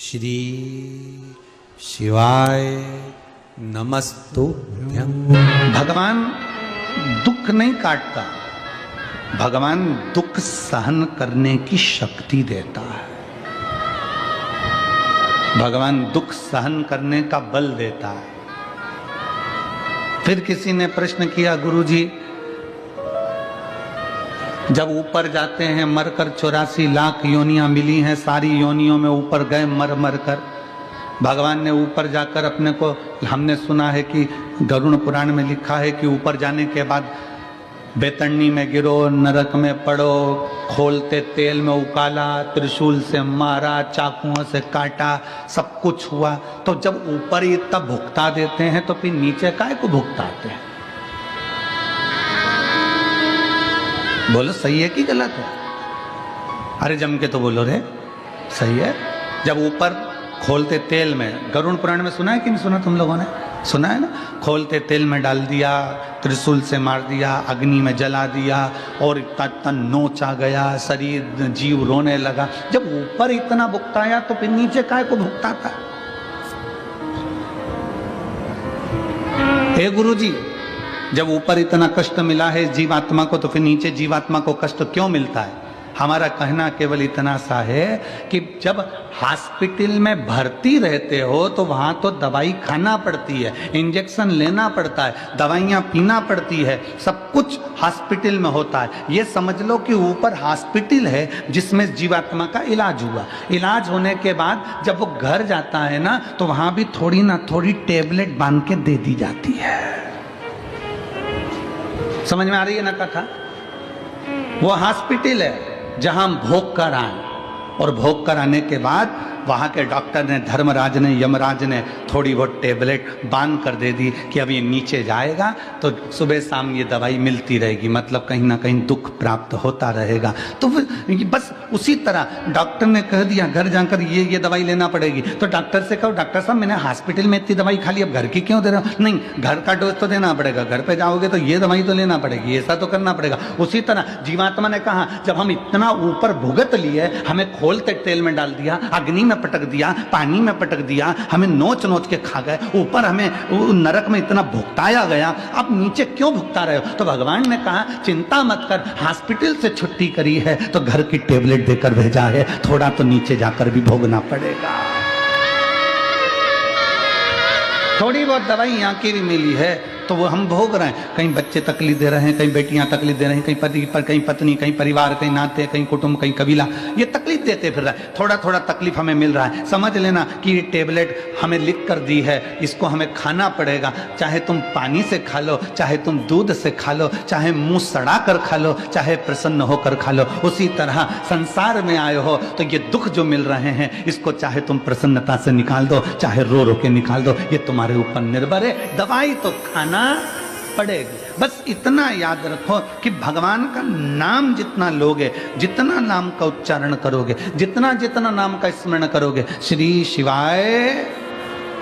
श्री शिवाय नमस्तुभ्यं। भगवान दुख नहीं काटता, भगवान दुख सहन करने की शक्ति देता है। भगवान दुख सहन करने का बल देता है। फिर किसी ने प्रश्न किया, गुरुजी जब ऊपर जाते हैं मरकर 84 लाख योनियां मिली हैं, सारी योनियों में ऊपर गए मर मर कर, भगवान ने ऊपर जाकर अपने को, हमने सुना है कि गरुड़ पुराण में लिखा है कि ऊपर जाने के बाद बेतरनी में गिरो, नरक में पड़ो, खोलते तेल में उकाला, त्रिशूल से मारा, चाकुओं से काटा, सब कुछ हुआ। तो जब ऊपर ही तब भुगता देते हैं तो फिर नीचे काहे को भुगताते हैं? बोलो सही है कि गलत है? अरे जम के तो बोलो रे, सही है। जब ऊपर खोलते तेल में, गरुड़ पुराण में सुना है कि नहीं सुना? तुम लोगों ने सुना है ना? खोलते तेल में डाल दिया, त्रिशूल से मार दिया, अग्नि में जला दिया और इतना नोच आ गया, शरीर जीव रोने लगा। जब ऊपर इतना भुगताया तो फिर नीचे काय को भुगताता? हे गुरुजी, जब ऊपर इतना कष्ट मिला है जीवात्मा को तो फिर नीचे जीवात्मा को कष्ट क्यों मिलता है? हमारा कहना केवल इतना सा है कि जब हॉस्पिटल में भर्ती रहते हो तो वहां तो दवाई खाना पड़ती है, इंजेक्शन लेना पड़ता है, दवाइयां पीना पड़ती है, सब कुछ हॉस्पिटल में होता है। ये समझ लो कि ऊपर हॉस्पिटल है जिसमें जीवात्मा का इलाज हुआ। इलाज होने के बाद जब वो घर जाता है ना तो वहां भी थोड़ी ना थोड़ी टेबलेट बांध के दे दी जाती है। समझ में आ रही है ना कथा? वो हॉस्पिटल है जहां हम भोग कर आए, और भोग कर आने के बाद वहां के डॉक्टर ने, धर्मराज ने, यमराज ने थोड़ी बहुत टेबलेट बांध कर दे दी कि अब ये नीचे जाएगा तो सुबह शाम ये दवाई मिलती रहेगी, मतलब कहीं ना कहीं दुख प्राप्त होता रहेगा। तो बस उसी तरह डॉक्टर ने कह दिया घर जाकर ये दवाई लेना पड़ेगी, तो डॉक्टर से कहो डॉक्टर साहब मैंने हॉस्पिटल में इतनी दवाई खा ली, अब घर की क्यों दे रहे हो? नहीं, घर का डोज तो देना पड़ेगा, घर पे जाओगे तो ये दवाई तो लेना पड़ेगी, ऐसा तो करना पड़ेगा। उसी तरह जीवात्मा ने कहा जब हम इतना ऊपर भुगत लिए, हमें खोलते तेल में डाल दिया, अग्नि में पटक दिया, पानी में पटक दिया, हमें नोच नोच के खा गए, ऊपर हमें नरक में इतना भुगताया गया, अब नीचे क्यों भुगता रहे हो? तो भगवान ने कहा चिंता मत कर, हॉस्पिटल से छुट्टी करी है तो घर की टेबलेट देकर भेजा है, थोड़ा तो नीचे जाकर भी भोगना पड़ेगा। थोड़ी बहुत दवाई यहाँ की भी मिली है तो वो हम भोग रहे हैं। कहीं बच्चे तकलीफ दे रहे हैं, कहीं बेटियां तकलीफ दे रही हैं, कहीं पति पर, कहीं पत्नी, कहीं परिवार, कहीं नाते, कहीं कुटुंब, कहीं कबीला, ये तकलीफ देते फिर रहा है। थोड़ा थोड़ा तकलीफ हमें मिल रहा है, समझ लेना कि ये टेबलेट हमें लिख कर दी है, इसको हमें खाना पड़ेगा। चाहे तुम पानी से खा लो, चाहे तुम दूध से खा लो, चाहे मुंह सड़ा कर खा लो, चाहे प्रसन्न होकर खा लो। उसी तरह संसार में आए हो तो ये दुख जो मिल रहे हैं इसको चाहे तुम प्रसन्नता से निकाल दो, चाहे रो रो के निकाल दो, ये तुम्हारे ऊपर निर्भर है। दवाई तो खाना पड़ेगी। बस इतना याद रखो कि भगवान का नाम जितना लोगे, जितना नाम का उच्चारण करोगे, जितना जितना नाम का स्मरण करोगे, श्री शिवाय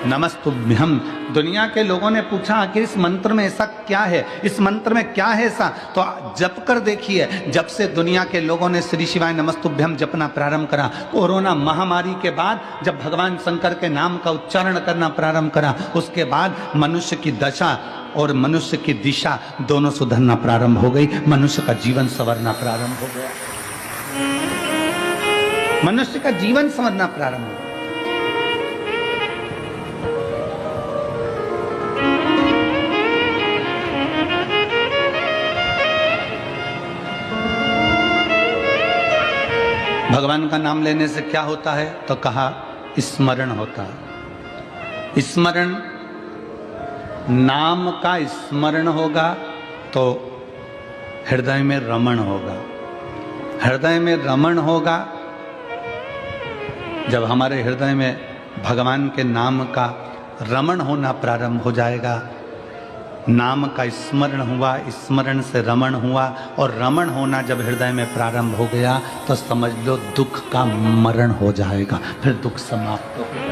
नमस्तुभ्यम। दुनिया के लोगों ने पूछा कि इस मंत्र में ऐसा क्या है, इस मंत्र में क्या है ऐसा? तो जप कर देखिए, जब से दुनिया के लोगों ने श्री शिवाय नमस्तुभ्यम जपना प्रारंभ करा, कोरोना महामारी के बाद जब भगवान शंकर के नाम का उच्चारण करना प्रारंभ करा, उसके बाद मनुष्य की दशा और मनुष्य की दिशा दोनों सुधरना प्रारंभ हो गई, मनुष्य का जीवन संवरना प्रारंभ हो गया, मनुष्य का जीवन संवरना प्रारंभ हो गया। भगवान का नाम लेने से क्या होता है? तो कहा स्मरण होता है। स्मरण, नाम का स्मरण होगा तो हृदय में रमण होगा। हृदय में रमण होगा जब हमारे हृदय में भगवान के नाम का रमण होना प्रारंभ हो जाएगा। नाम का स्मरण हुआ, स्मरण से रमण हुआ, और रमण होना जब हृदय में प्रारंभ हो गया तो समझ लो दुख का मरण हो जाएगा, फिर दुख समाप्त हो गया।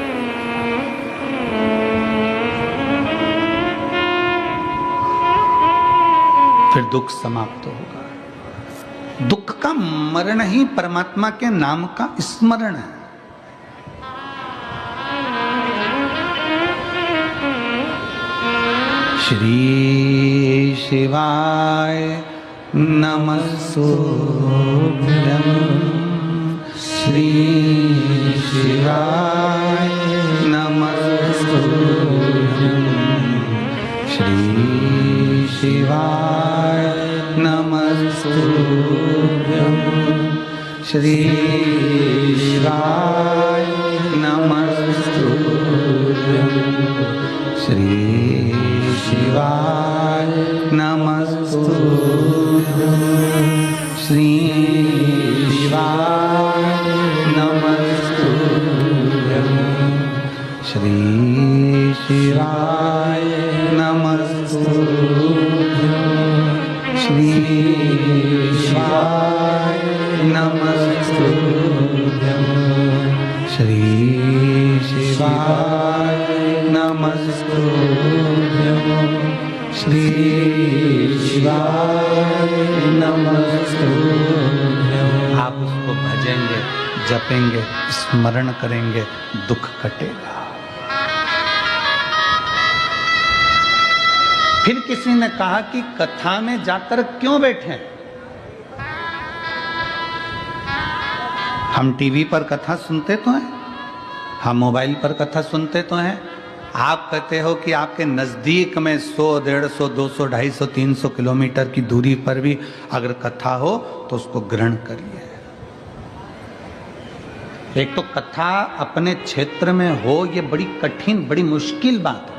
फिर दुख समाप्त होगा। दुख का मरण ही परमात्मा के नाम का स्मरण है। श्री शिवाय नमस्तुभ्यं। श्री शिवाय नमस्तुभ्यं। श्री शिवाय नमस्तुभ्यं। श्री शिवाय नमस्तुभ्यं। श्री शिवाय नमस्तुभ्यं। श्री शिवाय नमस्तुभ्यं। श्री शिवाय नमस्तुभ्यं। श्री शिवाय नमस्तुभ्यं। श्री शिवाय नमस्तुभ्यं। श्री शिवाय नमस्तुभ्यं। आप उसको भजेंगे, जपेंगे, स्मरण करेंगे, दुख कटेगा। फिर किसी ने कहा कि कथा में जाकर क्यों बैठे? हम टीवी पर कथा सुनते तो हैं, हम मोबाइल पर कथा सुनते तो हैं। आप कहते हो कि आपके नजदीक में 100, 150, 200, 250, 300 किलोमीटर की दूरी पर भी अगर कथा हो तो उसको ग्रहण करिए। एक तो कथा अपने क्षेत्र में हो, ये बड़ी कठिन, बड़ी मुश्किल बात है।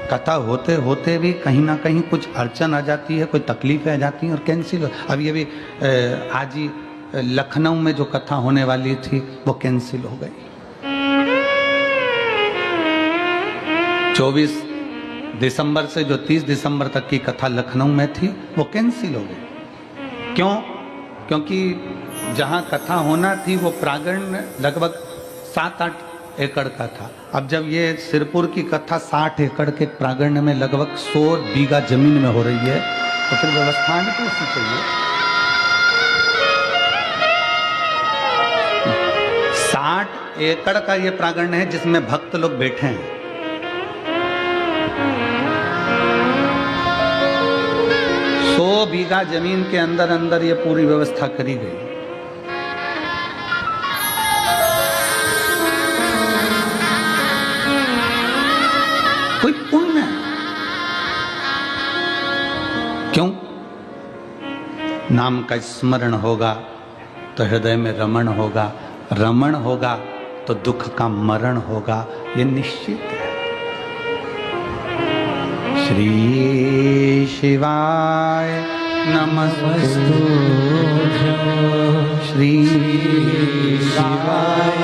कथा होते होते भी कहीं ना कहीं कुछ अड़चन आ जाती है, कोई तकलीफें आ जाती हैं और कैंसिल। अभी अभी आज ही लखनऊ में जो कथा होने वाली थी वो कैंसिल हो गई। 24 दिसंबर से जो 30 दिसंबर तक की कथा लखनऊ में थी वो कैंसिल हो गई। क्यों? क्योंकि जहां कथा होना थी वो प्रांगण लगभग 7-8 एकड़ का था। अब जब ये सिरपुर की कथा 60 एकड़ के प्रांगण में लगभग 100 बीघा जमीन में हो रही है, तो फिर व्यवस्था भी तो उसी चाहिए। 60 एकड़ का ये प्रांगण है जिसमें भक्त लोग बैठे हैं। सौ बीघा जमीन के अंदर अंदर ये पूरी व्यवस्था करी गई। कोई पुण्य है। क्यों? नाम का स्मरण होगा तो हृदय में रमण होगा, रमण होगा तो दुख का मरण होगा, ये निश्चित है। श्री शिवाय नमस्तुभ्यं। श्री शिवाय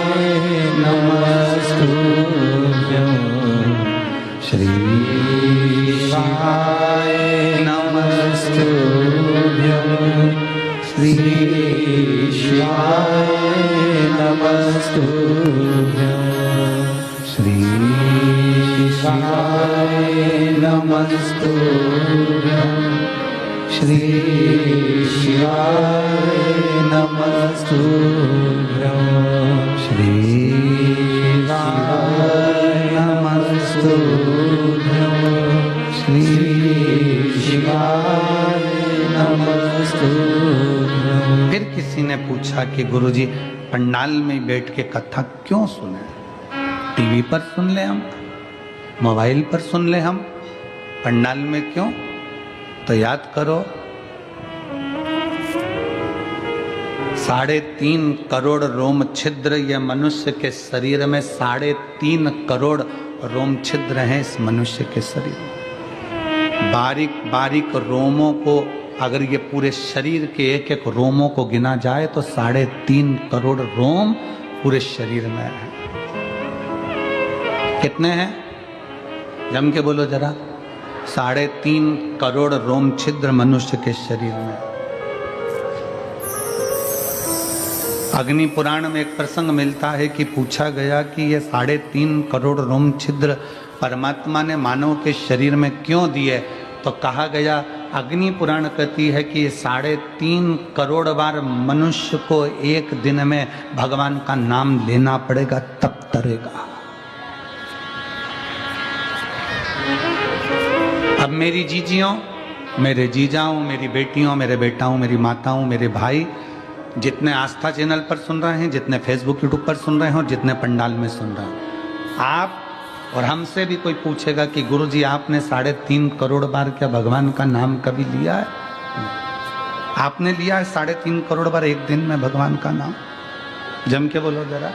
नमस्तुभ्यं। श्री शिवाय नमस्तुभ्यं। श्री शिवाय नमस्तुभ्यं। श्री शिवाय नमस्तुभ्यं। श्री शिवाय नमस्तुभ्यं। श्री शिवाय नमस्तुभ्यं। श्री शिवाय नमस्तुभ्यं। फिर किसी ने पूछा कि गुरुजी पंडाल में बैठ के कथा क्यों सुने? टीवी पर सुन ले हम, मोबाइल पर सुन ले हम, पंडाल में क्यों? तो याद करो 3.5 करोड़ रोम छिद्र ये मनुष्य के शरीर में 3.5 करोड़ रोम छिद्र हैं इस मनुष्य के शरीर में। बारीक बारीक रोमों को अगर ये पूरे शरीर के एक एक रोमों को गिना जाए तो 3.5 करोड़ रोम पूरे शरीर में है। कितने हैं? जम के बोलो जरा। 3.5 करोड़ रोम छिद्र मनुष्य के शरीर में। अग्नि पुराण में एक प्रसंग मिलता है कि पूछा गया कि ये 3.5 करोड़ रोम छिद्र परमात्मा ने मानव के शरीर में क्यों दिए? तो कहा गया, अग्नि पुराण कहती है कि 3.5 करोड़ बार मनुष्य को एक दिन में भगवान का नाम लेना पड़ेगा तब तरेगा। अब मेरी जीजियों, मेरे जीजाओं, मेरी बेटियों, मेरे बेटाओं, मेरी माताओं, मेरे भाई, जितने आस्था चैनल पर सुन रहे हैं, जितने फेसबुक यूट्यूब पर सुन रहे हैं और जितने पंडाल में सुन रहे हैं, आप और हमसे भी कोई पूछेगा कि गुरुजी आपने 3.5 करोड़ बार क्या भगवान का नाम कभी लिया है? आपने लिया है 3.5 करोड़ बार एक दिन में भगवान का नाम? जम के बोलो जरा।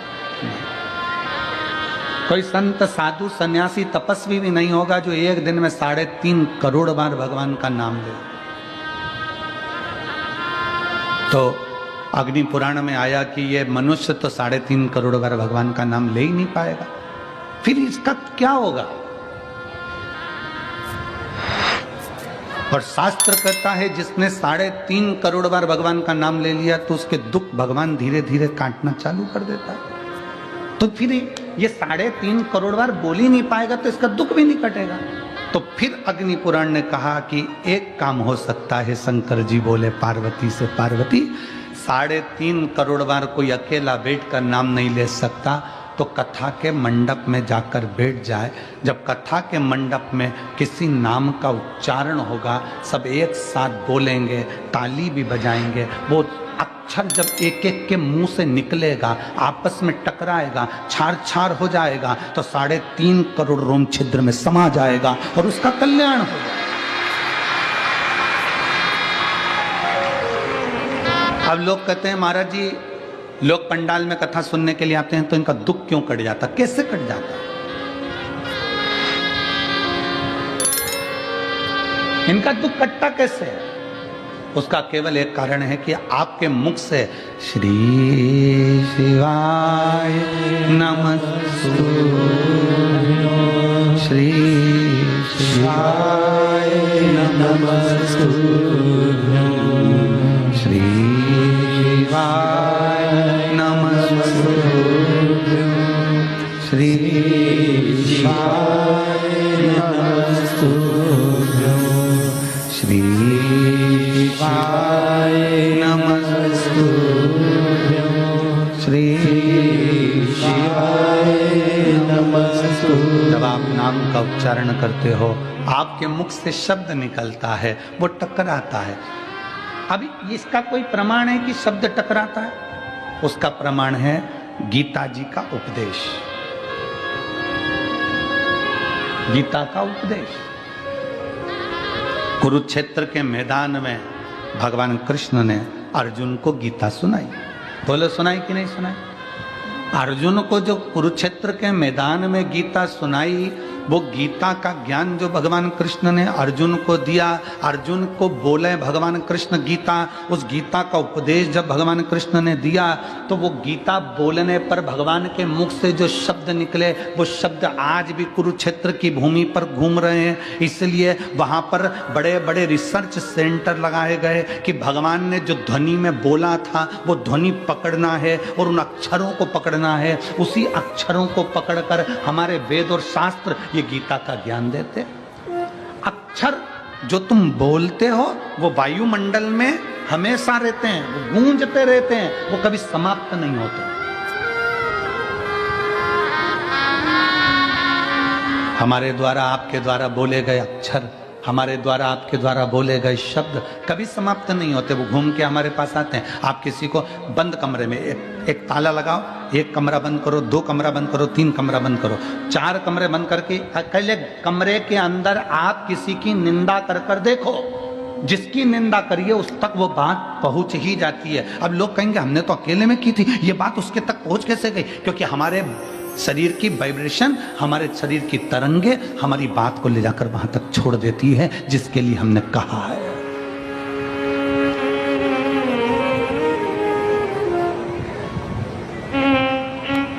कोई संत, साधु, सन्यासी, तपस्वी भी नहीं होगा जो एक दिन में 3.5 करोड़ बार भगवान का नाम ले। तो अग्नि पुराण में आया कि ये मनुष्य तो 3.5 करोड़ बार भगवान का नाम ले ही नहीं पाएगा, फिर इसका क्या होगा? और शास्त्र कहता है जिसने 3.5 करोड़ बार भगवान का नाम ले लिया तो उसके दुख भगवान धीरे धीरे काटना चालू कर देता है। तो फिर ये 3.5 करोड़ बार बोल ही नहीं पाएगा तो इसका दुख भी नहीं कटेगा। तो फिर अग्नि पुराण ने कहा कि एक काम हो सकता है। शंकर जी बोले पार्वती से, पार्वती 3.5 करोड़ बार कोई अकेला बैठ कर नाम नहीं ले सकता, तो कथा के मंडप में जाकर बैठ जाए। जब कथा के मंडप में किसी नाम का उच्चारण होगा, सब एक साथ बोलेंगे, ताली भी बजाएंगे, वो अक्षर जब एक एक के मुंह से निकलेगा, आपस में टकराएगा, छार छार हो जाएगा, तो 3.5 करोड़ रोम छिद्र में समा जाएगा और उसका कल्याण होगा। अब लोग कहते हैं महाराज जी, लोग पंडाल में कथा सुनने के लिए आते हैं तो इनका दुख क्यों कट जाता? कैसे कट जाता? इनका दुख कटता कैसे है? उसका केवल एक कारण है कि आपके मुख से श्री शिवाय नमस्तुभ्यं, श्री शिवाय नमस्तुभ्यं, श्री शिवाय नमस्तुभ्यं, श्री शिवाय नमस्तुभ्यं, श्री शिवाय नमस्तुभ्यं, श्री शिवाय नमस्तुभ्यं। जब आप नाम का उच्चारण करते हो, आपके मुख से शब्द निकलता है, वो टकराता है। अभी इसका कोई प्रमाण है कि शब्द टकराता है? उसका प्रमाण है गीता जी का उपदेश। गीता का उपदेश कुरुक्षेत्र के मैदान में भगवान कृष्ण ने अर्जुन को गीता सुनाई। बोलो सुनाई कि नहीं सुनाई? अर्जुन को जो कुरुक्षेत्र के मैदान में गीता सुनाई, वो गीता का ज्ञान जो भगवान कृष्ण ने अर्जुन को दिया, अर्जुन को बोले भगवान कृष्ण गीता, उस गीता का उपदेश जब भगवान कृष्ण ने दिया, तो वो गीता बोलने पर भगवान के मुख से जो शब्द निकले, वो शब्द आज भी कुरुक्षेत्र की भूमि पर घूम रहे हैं। इसलिए वहाँ पर बड़े बड़े रिसर्च सेंटर लगाए गए कि भगवान ने जो ध्वनि में बोला था वो ध्वनि पकड़ना है और उन अक्षरों को पकड़ना है। उसी अक्षरों को पकड़कर हमारे वेद और शास्त्र ये गीता का ज्ञान देते। अक्षर जो तुम बोलते हो वो वायुमंडल में हमेशा रहते हैं, वो गूंजते रहते हैं, वो कभी समाप्त नहीं होते। हमारे द्वारा आपके द्वारा बोले गए अक्षर, हमारे द्वारा आपके द्वारा बोले गए शब्द कभी समाप्त नहीं होते, वो घूम के हमारे पास आते हैं। आप किसी को बंद कमरे में एक ताला लगाओ, 1 कमरा बंद करो, 2 कमरा बंद करो, 3 कमरा बंद करो, 4 कमरे बंद करके अकेले कमरे के अंदर आप किसी की निंदा कर कर देखो, जिसकी निंदा करिए उस तक वो बात पहुंच ही जाती है। अब लोग कहेंगे हमने तो अकेले में की थी, ये बात उसके तक पहुंच कैसे गई? क्योंकि हमारे शरीर की वाइब्रेशन, हमारे शरीर की तरंगे हमारी बात को ले जाकर वहां तक छोड़ देती है जिसके लिए हमने कहा है।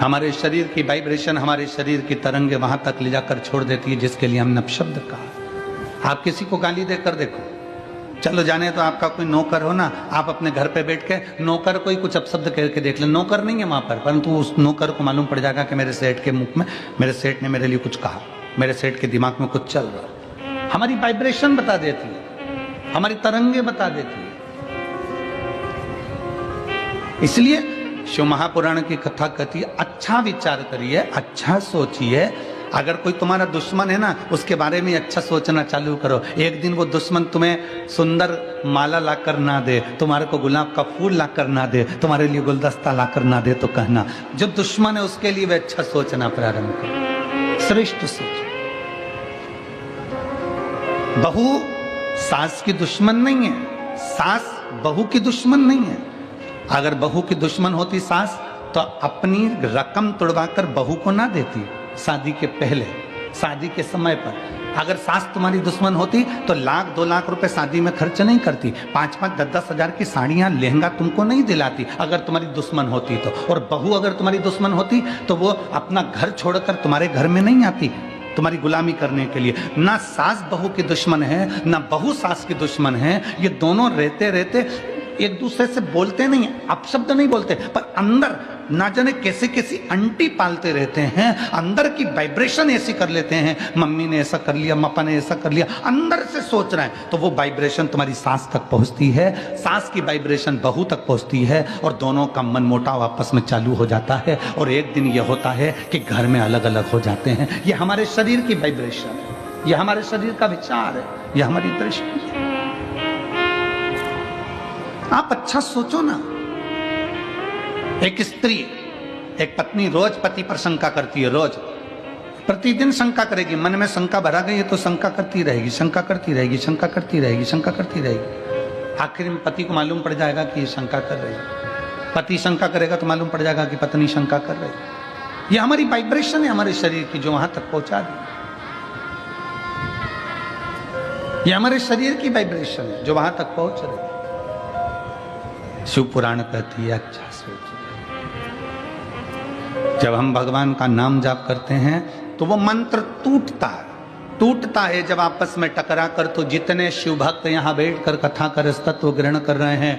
हमारे शरीर की वाइब्रेशन, हमारे शरीर की तरंगे वहां तक ले जाकर छोड़ देती है जिसके लिए हमने अपशब्द कहा। आप किसी को गाली देकर देखो, चलो जाने तो आपका कोई नौकर हो ना, आप अपने घर पे बैठ के नौकर कोई कुछ अपशब्द कह के देख ले, नौकर नहीं है वहां पर, परंतु उस नौकर को मालूम पड़ जाएगा कि मेरे सेठ के मुख में मेरे सेठ ने मेरे लिए कुछ कहा, मेरे सेठ के दिमाग में कुछ चल रहा है। हमारी वाइब्रेशन बता देती है, हमारी तरंगे बता देती है। इसलिए शिव महापुराण की कथा कहती है अच्छा विचार करिए, अच्छा सोचिए, अगर कोई तुम्हारा दुश्मन है ना, उसके बारे में अच्छा सोचना चालू करो। एक दिन वो दुश्मन तुम्हें सुंदर माला लाकर ना दे, तुम्हारे को गुलाब का फूल लाकर ना दे, तुम्हारे लिए गुलदस्ता लाकर ना दे, तो कहना जो दुश्मन है उसके लिए वे अच्छा सोचना प्रारंभ करो, श्रेष्ठ सोच। बहू सास की दुश्मन नहीं है, सास बहू की दुश्मन नहीं है। अगर बहू की दुश्मन होती सास तो अपनी रकम तुड़वाकर बहू को ना देती शादी के पहले, शादी के समय पर। अगर सास तुम्हारी दुश्मन होती तो 1-2 लाख रुपए शादी में खर्च नहीं करती, 5-5, 10-10 हजार की साड़ियां लहंगा तुमको नहीं दिलाती अगर तुम्हारी दुश्मन होती तो। और बहू अगर तुम्हारी दुश्मन होती तो वो अपना घर छोड़कर तुम्हारे घर में नहीं आती तुम्हारी गुलामी करने के लिए। ना सास बहू की दुश्मन है, ना बहू सास की दुश्मन है। ये दोनों रहते रहते एक दूसरे से बोलते नहीं, अपशब्द नहीं बोलते, पर अंदर ना जाने कैसे कैसी अंटी पालते रहते हैं, अंदर की वाइब्रेशन ऐसी कर लेते हैं। मम्मी ने ऐसा कर लिया, पापा ने ऐसा कर लिया, अंदर से सोच रहे हैं तो वो वाइब्रेशन तुम्हारी सास तक पहुंचती है, सास की वाइब्रेशन बहू तक पहुंचती है, और दोनों का मनमुटाव आपस में चालू हो जाता है। और एक दिन ये होता है कि घर में अलग अलग हो जाते हैं। ये हमारे शरीर की वाइब्रेशन है, ये हमारे शरीर का विचार है, ये हमारी दृष्टि है। आप अच्छा सोचो ना। एक स्त्री, एक पत्नी रोज पति पर शंका करती है, रोज प्रतिदिन शंका करेगी, मन में शंका भरा गई है तो शंका करती रहेगी, शंका करती रहेगी, शंका करती रहेगी, शंका करती रहेगी। आखिर में पति को मालूम पड़ जाएगा कि ये शंका कर रही है। पति शंका करेगा तो मालूम पड़ जाएगा कि पत्नी शंका कर रही है। ये हमारी वाइब्रेशन है हमारे शरीर की जो वहां तक पहुंचा दी। ये हमारे शरीर की वाइब्रेशन है जो वहां तक पहुंच रही है। शिव पुराण कहती है अच्छा सोचिए, जब हम भगवान का नाम जाप करते हैं तो वो मंत्र टूटता है जब आपस में टकरा कर। तो जितने शिव भक्त यहाँ बैठकर कथा कर तत्व ग्रहण कर रहे हैं,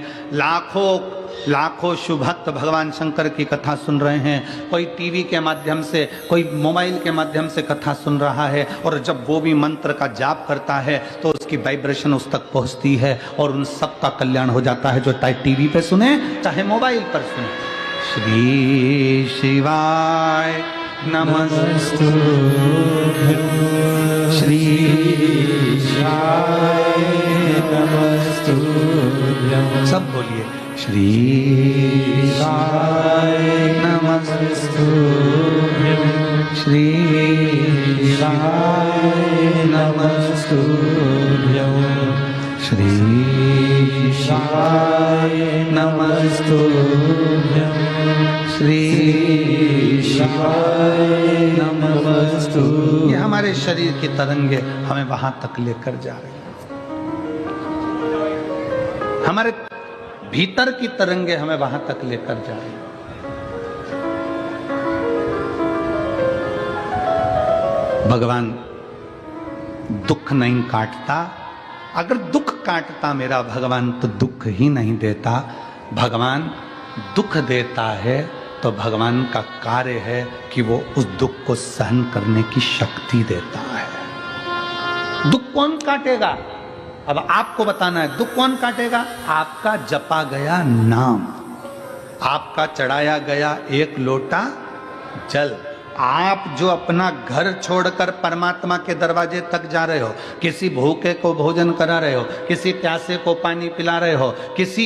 लाखों शिव भक्त भगवान शंकर की कथा सुन रहे हैं। कोई टीवी के माध्यम से, कोई मोबाइल के माध्यम से कथा सुन रहा है, और जब वो भी मंत्र का जाप करता है तो उसकी वाइब्रेशन उस तक पहुंचती है और उन सब का कल्याण हो जाता है, जो चाहे टीवी पे सुने चाहे मोबाइल पर सुने। श्री शिवाय नमस्तु, श्री शिवाय नमस्तु, सब बोलिए श्री शिवाय नमस्तु, श्री शिवाय नमस्तु, श्री शिवाय नमस्तु, श्री शिवाय नमस्तु। ये हमारे शरीर की तरंगे हमें वहां तक लेकर जा रही हैं। हमारे भीतर की तरंगे हमें वहां तक लेकर जा रही हैं। भगवान दुख नहीं काटता। अगर दुख काटता मेरा भगवान तो दुख ही नहीं देता। भगवान दुख देता है तो भगवान का कार्य है कि वो उस दुख को सहन करने की शक्ति देता है। दुख कौन काटेगा? अब आपको बताना है दुख कौन काटेगा। आपका जपा गया नाम, आपका चढ़ाया गया एक लोटा जल। आप जो अपना घर छोड़कर परमात्मा के दरवाजे तक जा रहे हो, किसी भूखे को भोजन करा रहे हो, किसी प्यासे को पानी पिला रहे हो, किसी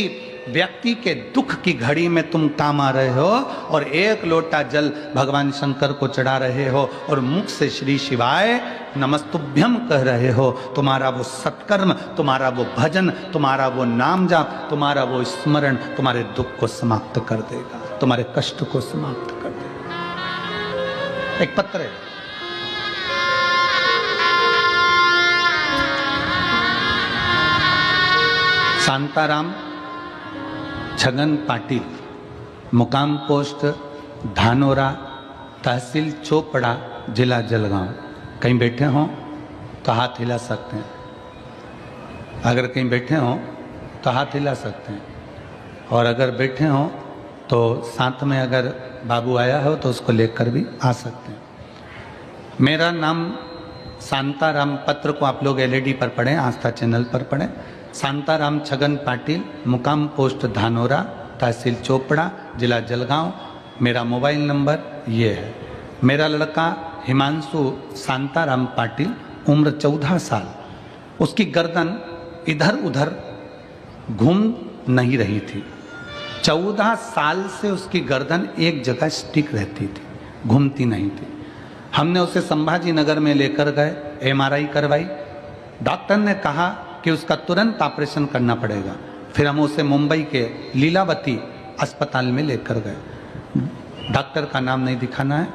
व्यक्ति के दुख की घड़ी में तुम काम आ रहे हो, और एक लोटा जल भगवान शंकर को चढ़ा रहे हो और मुख से श्री शिवाय नमस्तुभ्यम कह रहे हो, तुम्हारा वो सत्कर्म, तुम्हारा वो भजन, तुम्हारा वो नाम जाप, तुम्हारा वो स्मरण तुम्हारे दुख को समाप्त कर देगा, तुम्हारे कष्ट को समाप्त कर देगा। एक पत्र है, शांताराम छगन पाटिल, मुकाम पोस्ट धानोरा, तहसील चोपड़ा, जिला जलगांव। कहीं बैठे हों तो हाथ हिला सकते हैं। अगर कहीं बैठे हों तो हाथ हिला सकते हैं, और अगर बैठे हों तो साथ में अगर बाबू आया हो तो उसको लेकर भी आ सकते हैं। मेरा नाम शांताराम, पत्र को आप लोग एलईडी पर पढ़ें, आस्था चैनल पर पढ़ें। शांताराम छगन पाटिल, मुकाम पोस्ट धानोरा, तहसील चोपड़ा, जिला जलगांव। मेरा मोबाइल नंबर ये है। मेरा लड़का हिमांशु शांताराम पाटिल, उम्र 14 साल। उसकी गर्दन इधर उधर घूम नहीं रही थी। 14 साल से उसकी गर्दन एक जगह स्टिक रहती थी, घूमती नहीं थी। हमने उसे संभाजी नगर में लेकर गए, एमआरआई करवाई। डॉक्टर ने कहा कि उसका तुरंत ऑपरेशन करना पड़ेगा। फिर हम उसे मुंबई के लीलावती अस्पताल में लेकर गए। डॉक्टर का नाम नहीं दिखाना है।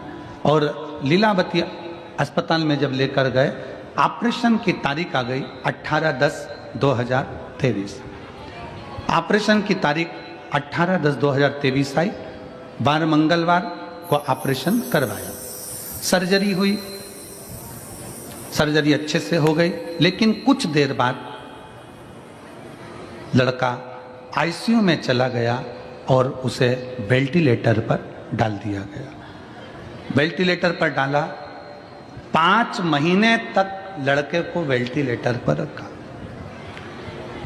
और लीलावती अस्पताल में जब लेकर गए, ऑपरेशन की तारीख आ गई 18/10/2023। ऑपरेशन की तारीख 18/10/2023 आई। 12 मंगलवार को ऑपरेशन करवाया। सर्जरी हुई, सर्जरी अच्छे से हो गई। लेकिन कुछ देर बाद लड़का आईसीयू में चला गया और उसे वेंटिलेटर पर डाल दिया गया। वेंटिलेटर पर डाला, 5 महीने तक लड़के को वेंटिलेटर पर रखा।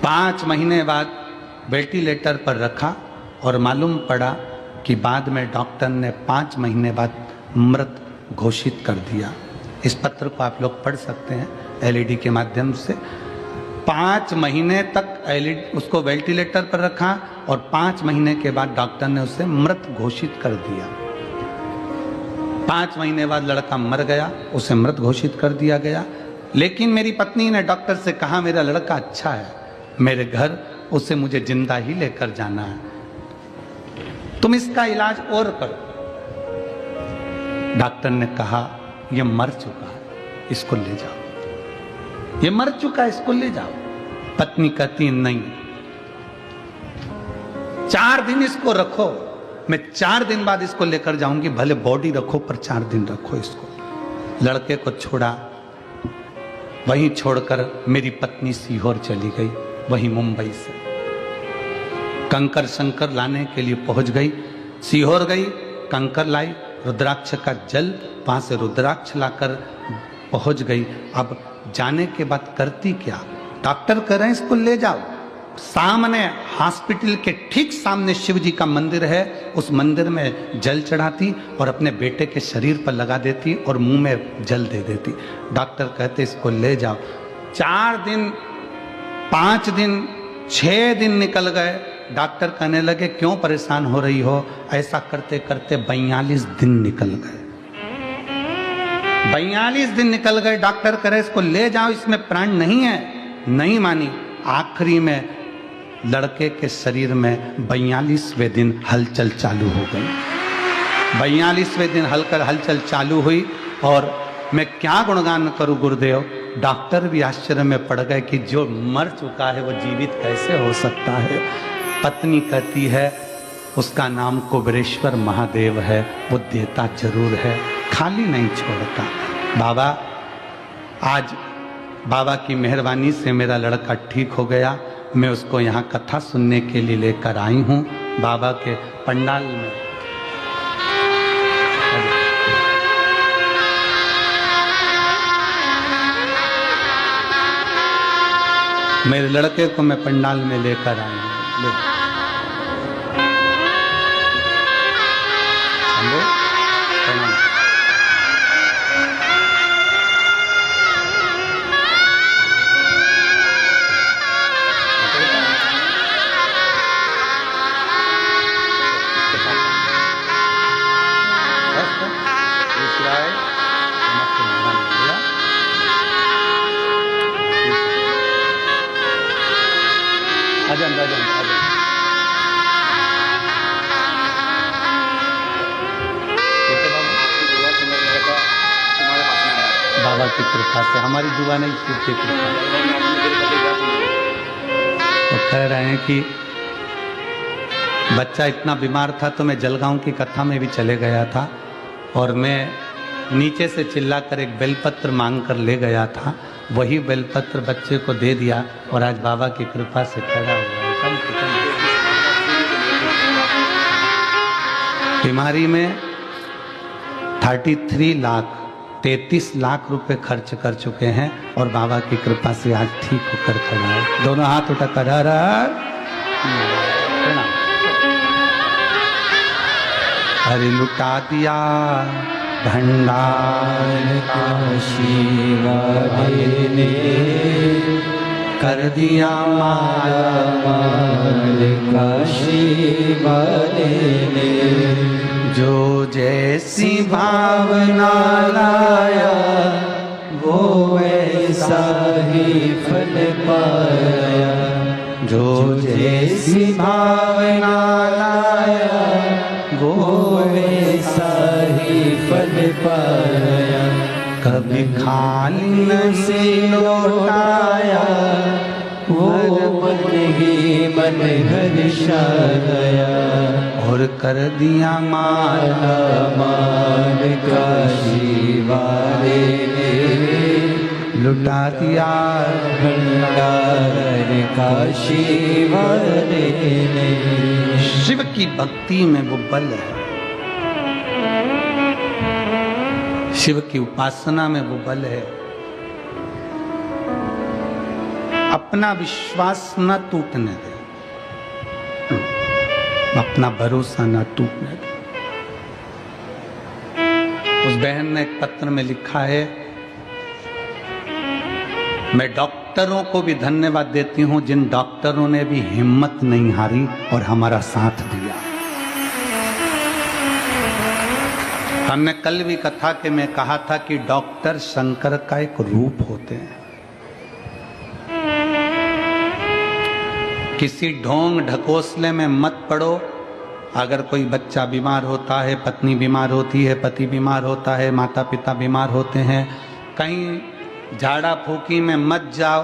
5 महीने बाद वेंटिलेटर पर रखा और मालूम पड़ा कि बाद में डॉक्टर ने 5 महीने बाद मृत घोषित कर दिया। इस पत्र को आप लोग पढ़ सकते हैं एलईडी के माध्यम से। 5 महीने तक उसको वेंटिलेटर पर रखा और 5 महीने के बाद डॉक्टर ने उसे मृत घोषित कर दिया। 5 महीने बाद लड़का मर गया, उसे मृत घोषित कर दिया गया। लेकिन मेरी पत्नी ने डॉक्टर से कहा मेरा लड़का अच्छा है, मेरे घर उसे मुझे जिंदा ही लेकर जाना है, तुम इसका इलाज और करो। डॉक्टर ने कहा यह मर चुका है, इसको ले जाओ, ये मर चुका है, इसको ले जाओ। पत्नी कहती नहीं, 4 दिन इसको रखो, मैं 4 दिन बाद इसको लेकर जाऊंगी, भले बॉडी रखो पर 4 दिन रखो इसको। लड़के को छोड़ा, वहीं छोड़कर मेरी पत्नी सीहोर चली गई, वहीं मुंबई से कंकर शंकर लाने के लिए पहुंच गई। सीहोर गई, कंकर लाई, रुद्राक्ष का जल, वहां से रुद्राक्ष लाकर पहुंच गई। अब जाने के बाद करती क्या, डॉक्टर कह रहे हैं इसको ले जाओ। सामने हॉस्पिटल के ठीक सामने शिव जी का मंदिर है, उस मंदिर में जल चढ़ाती और अपने बेटे के शरीर पर लगा देती और मुंह में जल दे देती। डॉक्टर कहते इसको ले जाओ। 4 दिन, 5 दिन, 6 दिन निकल गए। डॉक्टर कहने लगे क्यों परेशान हो रही हो। ऐसा करते करते 42 दिन निकल गए। 42 दिन निकल गए। डॉक्टर कह रहे इसको ले जाओ, इसमें प्राण नहीं है। नहीं मानी। आखिरी में लड़के के शरीर में 42वें दिन हलचल चालू हो गई। 42वें दिन हलचल चालू हुई। और मैं क्या गुणगान करूं गुरुदेव, डॉक्टर भी आश्चर्य में पड़ गए कि जो मर चुका है वो जीवित कैसे हो सकता है। पत्नी कहती है उसका नाम कुबेरेश्वर महादेव है, वो देता जरूर है, खाली नहीं छोड़ता। बाबा, आज बाबा की मेहरबानी से मेरा लड़का ठीक हो गया। मैं उसको यहाँ कथा सुनने के लिए लेकर आई हूँ बाबा के पंडाल में। मेरे लड़के को मैं पंडाल में लेकर आई हूँ। बाबा की कृपा से, हमारी दुआ नहीं, शिव की कृपा। तो कह रहे हैं कि बच्चा इतना बीमार था तो मैं जलगांव की कथा में भी चले गया था और मैं नीचे से चिल्लाकर एक बेलपत्र मांग कर ले गया था। वही बेलपत्र बच्चे को दे दिया और आज बाबा की कृपा से खड़ा हुआ है। बीमारी में 33 लाख रुपए खर्च कर चुके हैं और बाबा की कृपा से आज ठीक होकर खड़ा है। दोनों हाथ उठाकर हर हर हरि लुटा दिया भंडार काशी वाले ने कर दिया माला माल काशी वाले ने। जो जैसी भावना लाया वो वैसा ही फल पाया। जो जैसी भावना लाया वो वैसा ही फल पाया। कभी खाली नहीं लौटाया वो मन ही मन हर्षाया। और कर दिया माला मान काशी वाले ने लुटा दिया भंडार काशी वाले ने। शिव की भक्ति में वो बल है, शिव की उपासना में वो बल है। अपना विश्वास न टूटने दे, अपना भरोसा न टूटने दे। उस बहन ने एक पत्र में लिखा है, मैं डॉक्टरों को भी धन्यवाद देती हूं जिन डॉक्टरों ने भी हिम्मत नहीं हारी और हमारा साथ दिया। हमने कल भी कथा के में कहा था कि डॉक्टर शंकर का एक रूप होते हैं। किसी ढोंग ढकोसले में मत पड़ो। अगर कोई बच्चा बीमार होता है, पत्नी बीमार होती है, पति बीमार होता है, माता पिता बीमार होते हैं, कहीं झाड़ा फूकी में मत जाओ,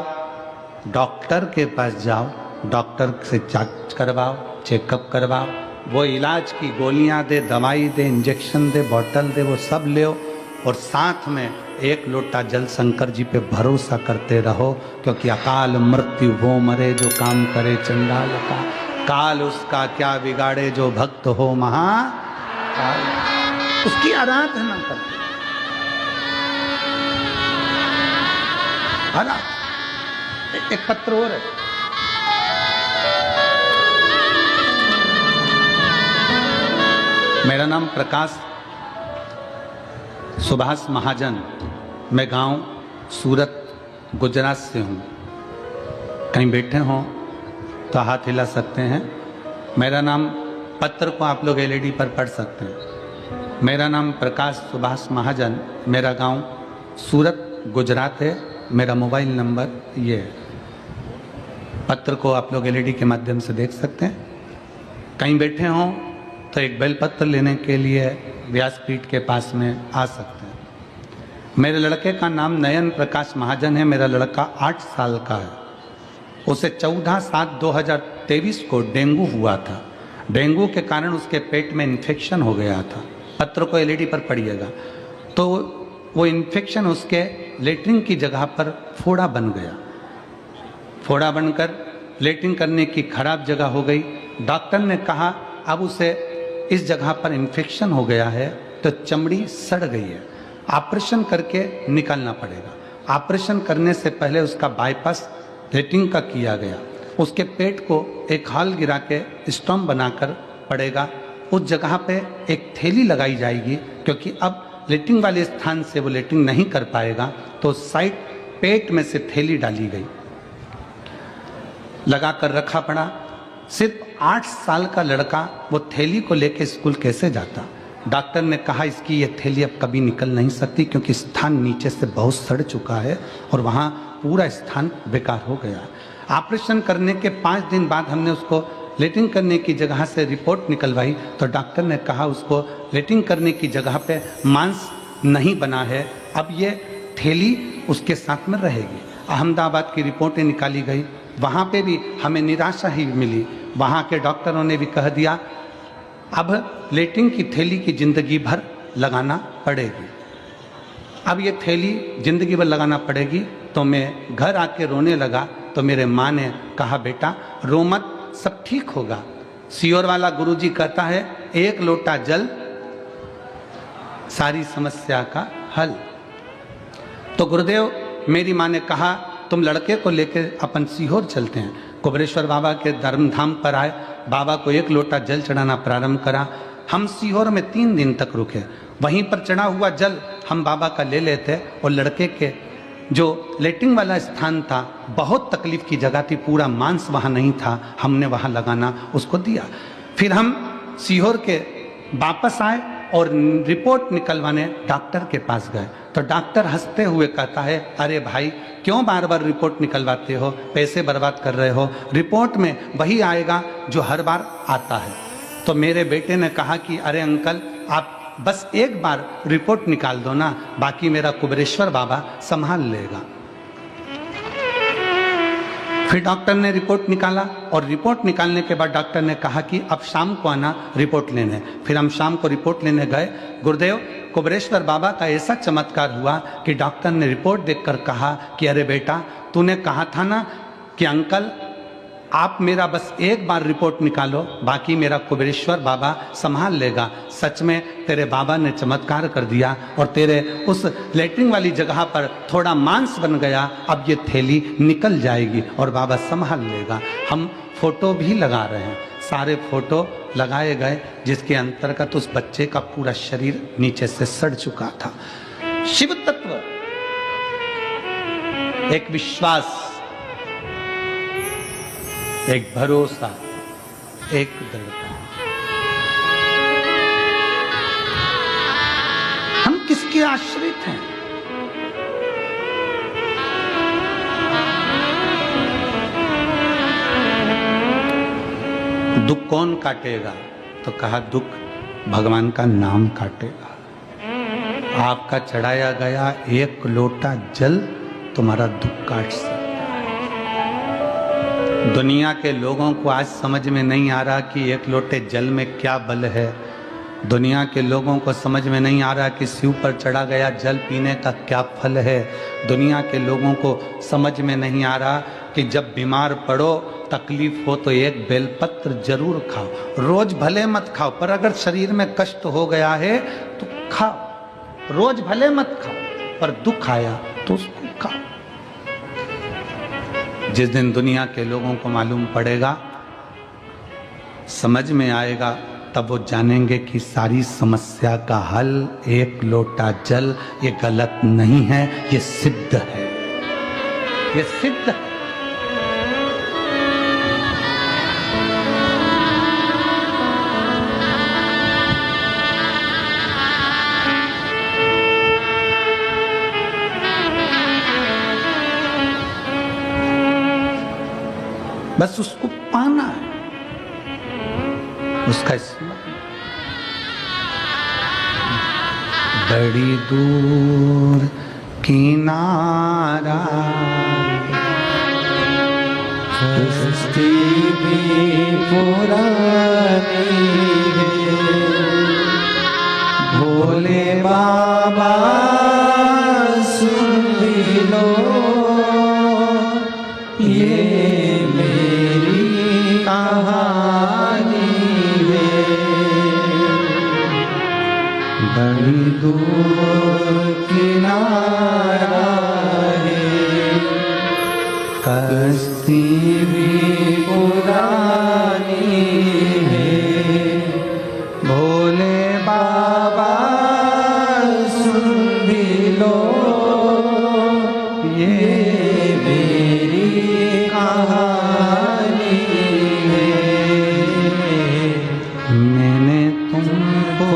डॉक्टर के पास जाओ, डॉक्टर से जांच करवाओ, चेकअप करवाओ, वो इलाज की गोलियां दे, दवाई दे, इंजेक्शन दे, बोतल दे, वो सब ले और साथ में एक लोटा जल शंकर जी पे भरोसा करते रहो, क्योंकि अकाल मृत्यु वो मरे जो काम करे चंडाल का, काल उसका क्या बिगाड़े जो भक्त हो महाकाल। उसकी आराधना करते हरा। एक पत्र और है, मेरा नाम प्रकाश सुभाष महाजन, मैं गांव सूरत गुजरात से हूं। कहीं बैठे हों तो हाथ हिला सकते हैं। मेरा नाम, पत्र को आप लोग एलईडी पर पढ़ सकते हैं। मेरा नाम प्रकाश सुभाष महाजन, मेरा गांव सूरत गुजरात है, मेरा मोबाइल नंबर ये है। पत्र को आप लोग एलईडी के माध्यम से देख सकते हैं। कहीं बैठे हों तो एक बेलपत्र लेने के लिए व्यासपीठ के पास में आ सकते हैं। मेरे लड़के का नाम नयन प्रकाश महाजन है। मेरा लड़का 8 साल का है। उसे 14/7/2023 को डेंगू हुआ था। डेंगू के कारण उसके पेट में इन्फेक्शन हो गया था। पत्र को एलईडी पर पढ़िएगा। तो वो इन्फेक्शन उसके लेटरिन की जगह पर फोड़ा बन गया। फोड़ा बनकर लेटरिन करने की खराब जगह हो गई। डॉक्टर ने कहा अब उसे इस जगह पर इन्फेक्शन हो गया है तो चमड़ी सड़ गई है, ऑपरेशन करके निकालना पड़ेगा। ऑपरेशन करने से पहले उसका बाईपास लेटरिन का किया गया। उसके पेट को एक हॉल गिरा के स्टोम बनाकर पड़ेगा। उस जगह पे एक थैली लगाई जाएगी, क्योंकि अब लेटरिन वाले स्थान से वो लेटरिन नहीं कर पाएगा, तो साइड पेट में से थैली डाली गई, लगाकर रखा पड़ा। सिर्फ 8 साल का लड़का वो थैली को लेकर स्कूल कैसे जाता? डॉक्टर ने कहा इसकी ये थैली अब कभी निकल नहीं सकती, क्योंकि स्थान नीचे से बहुत सड़ चुका है और वहाँ पूरा स्थान बेकार हो गया। ऑपरेशन करने के 5 दिन बाद हमने उसको लेटरिन करने की जगह से रिपोर्ट निकलवाई, तो डॉक्टर ने कहा उसको लेटरिन करने की जगह पे मांस नहीं बना है, अब ये थैली उसके साथ में रहेगी। अहमदाबाद की रिपोर्टें निकाली गई, वहाँ पे भी हमें निराशा ही मिली। वहाँ के डॉक्टरों ने भी कह दिया अब लेटरिन की थैली की ज़िंदगी भर लगाना पड़ेगी। अब ये थैली ज़िंदगी भर लगाना पड़ेगी। तो मैं घर आके रोने लगा, तो मेरे माँ ने कहा बेटा रो मत, सब ठीक होगा। सियोर वाला गुरुजी कहता है 1 लोटा जल सारी समस्या का हल। तो गुरुदेव मेरी माँ ने कहा तुम लड़के को लेकर अपन सीहोर चलते हैं। कुबरेश्वर बाबा के धर्मधाम पर आए, बाबा को 1 लोटा जल चढ़ाना प्रारंभ करा। हम सीहोर में 3 दिन तक रुके। वहीं पर चढ़ा हुआ जल हम बाबा का ले लेते और लड़के के जो लेटिंग वाला स्थान था, बहुत तकलीफ की जगह थी, पूरा मांस वहाँ नहीं था, हमने वहाँ लगाना उसको दिया। फिर हम सीहोर के वापस आए और रिपोर्ट निकलवाने डॉक्टर के पास गए, तो डॉक्टर हंसते हुए कहता है, अरे भाई क्यों बार बार रिपोर्ट निकलवाते हो, पैसे बर्बाद कर रहे हो, रिपोर्ट में वही आएगा जो हर बार आता है। तो मेरे बेटे ने कहा कि अरे अंकल आप बस एक बार रिपोर्ट निकाल दो ना, बाकी मेरा कुबेरेश्वर बाबा संभाल लेगा। फिर डॉक्टर ने रिपोर्ट निकाला और रिपोर्ट निकालने के बाद डॉक्टर ने कहा कि अब शाम को आना रिपोर्ट लेने। फिर हम शाम को रिपोर्ट लेने गए। गुरुदेव कुबेरेश्वर बाबा का ऐसा चमत्कार हुआ कि डॉक्टर ने रिपोर्ट देखकर कहा कि अरे बेटा तूने कहा था ना कि अंकल आप मेरा बस एक बार रिपोर्ट निकालो, बाकी मेरा कुबेरेश्वर बाबा संभाल लेगा। सच में तेरे बाबा ने चमत्कार कर दिया और तेरे उस लेटरिन वाली जगह पर थोड़ा मांस बन गया, अब ये थैली निकल जाएगी और बाबा संभाल लेगा। हम फोटो भी लगा रहे हैं, सारे फोटो लगाए गए, जिसके अंतर्गत उस बच्चे का पूरा शरीर नीचे से सड़ चुका था। शिव तत्व एक विश्वास, एक भरोसा, एक दृढ़ता। हम किसके आश्रित हैं? दुख कौन काटेगा? तो कहा दुख भगवान का नाम काटेगा। आपका चढ़ाया गया एक लोटा जल तुम्हारा दुख काट सकता। दुनिया के लोगों को आज समझ में नहीं आ रहा कि एक लोटे जल में क्या बल है। दुनिया के लोगों को समझ में नहीं आ रहा कि शिव पर चढ़ा गया जल पीने का क्या फल है। दुनिया के लोगों को समझ में नहीं आ रहा कि जब बीमार पड़ो, तकलीफ हो, तो एक बेलपत्र जरूर खाओ। रोज भले मत खाओ, पर अगर शरीर में कष्ट हो गया है तो खाओ। रोज भले मत खाओ, पर दुख आया तो उसको खाओ। जिस दिन दुनिया के लोगों को मालूम पड़ेगा, समझ में आएगा, तब वो जानेंगे कि सारी समस्या का हल एक लोटा जल, ये गलत नहीं है, ये सिद्ध है, ये सिद्ध है। बस उसको पाना है, उसका स्मरण। बड़ी दूर किनारा सृष्टि भी पुरानी है, भोले बाबा सुन लो ये बड़ी दूर किनारा है, कश्ती भी पुरानी है, भोले बाबा सुन भी लो ये मेरी कहानी है। मैंने तुमको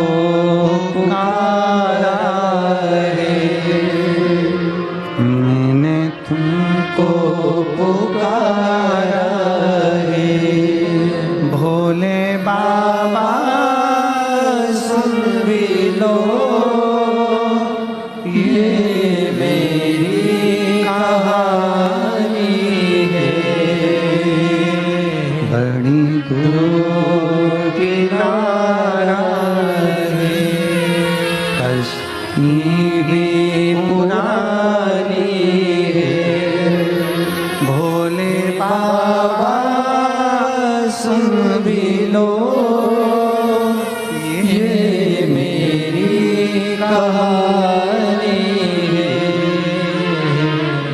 पुकारा है, मैंने तुमको पुकारा है, भोले बाबा सुन भी लो ये मेरी कहानी है। बड़ी दूर किनारा भी पुरानी है, भोले बाबा सुन भी लो ये मेरी कहानी है।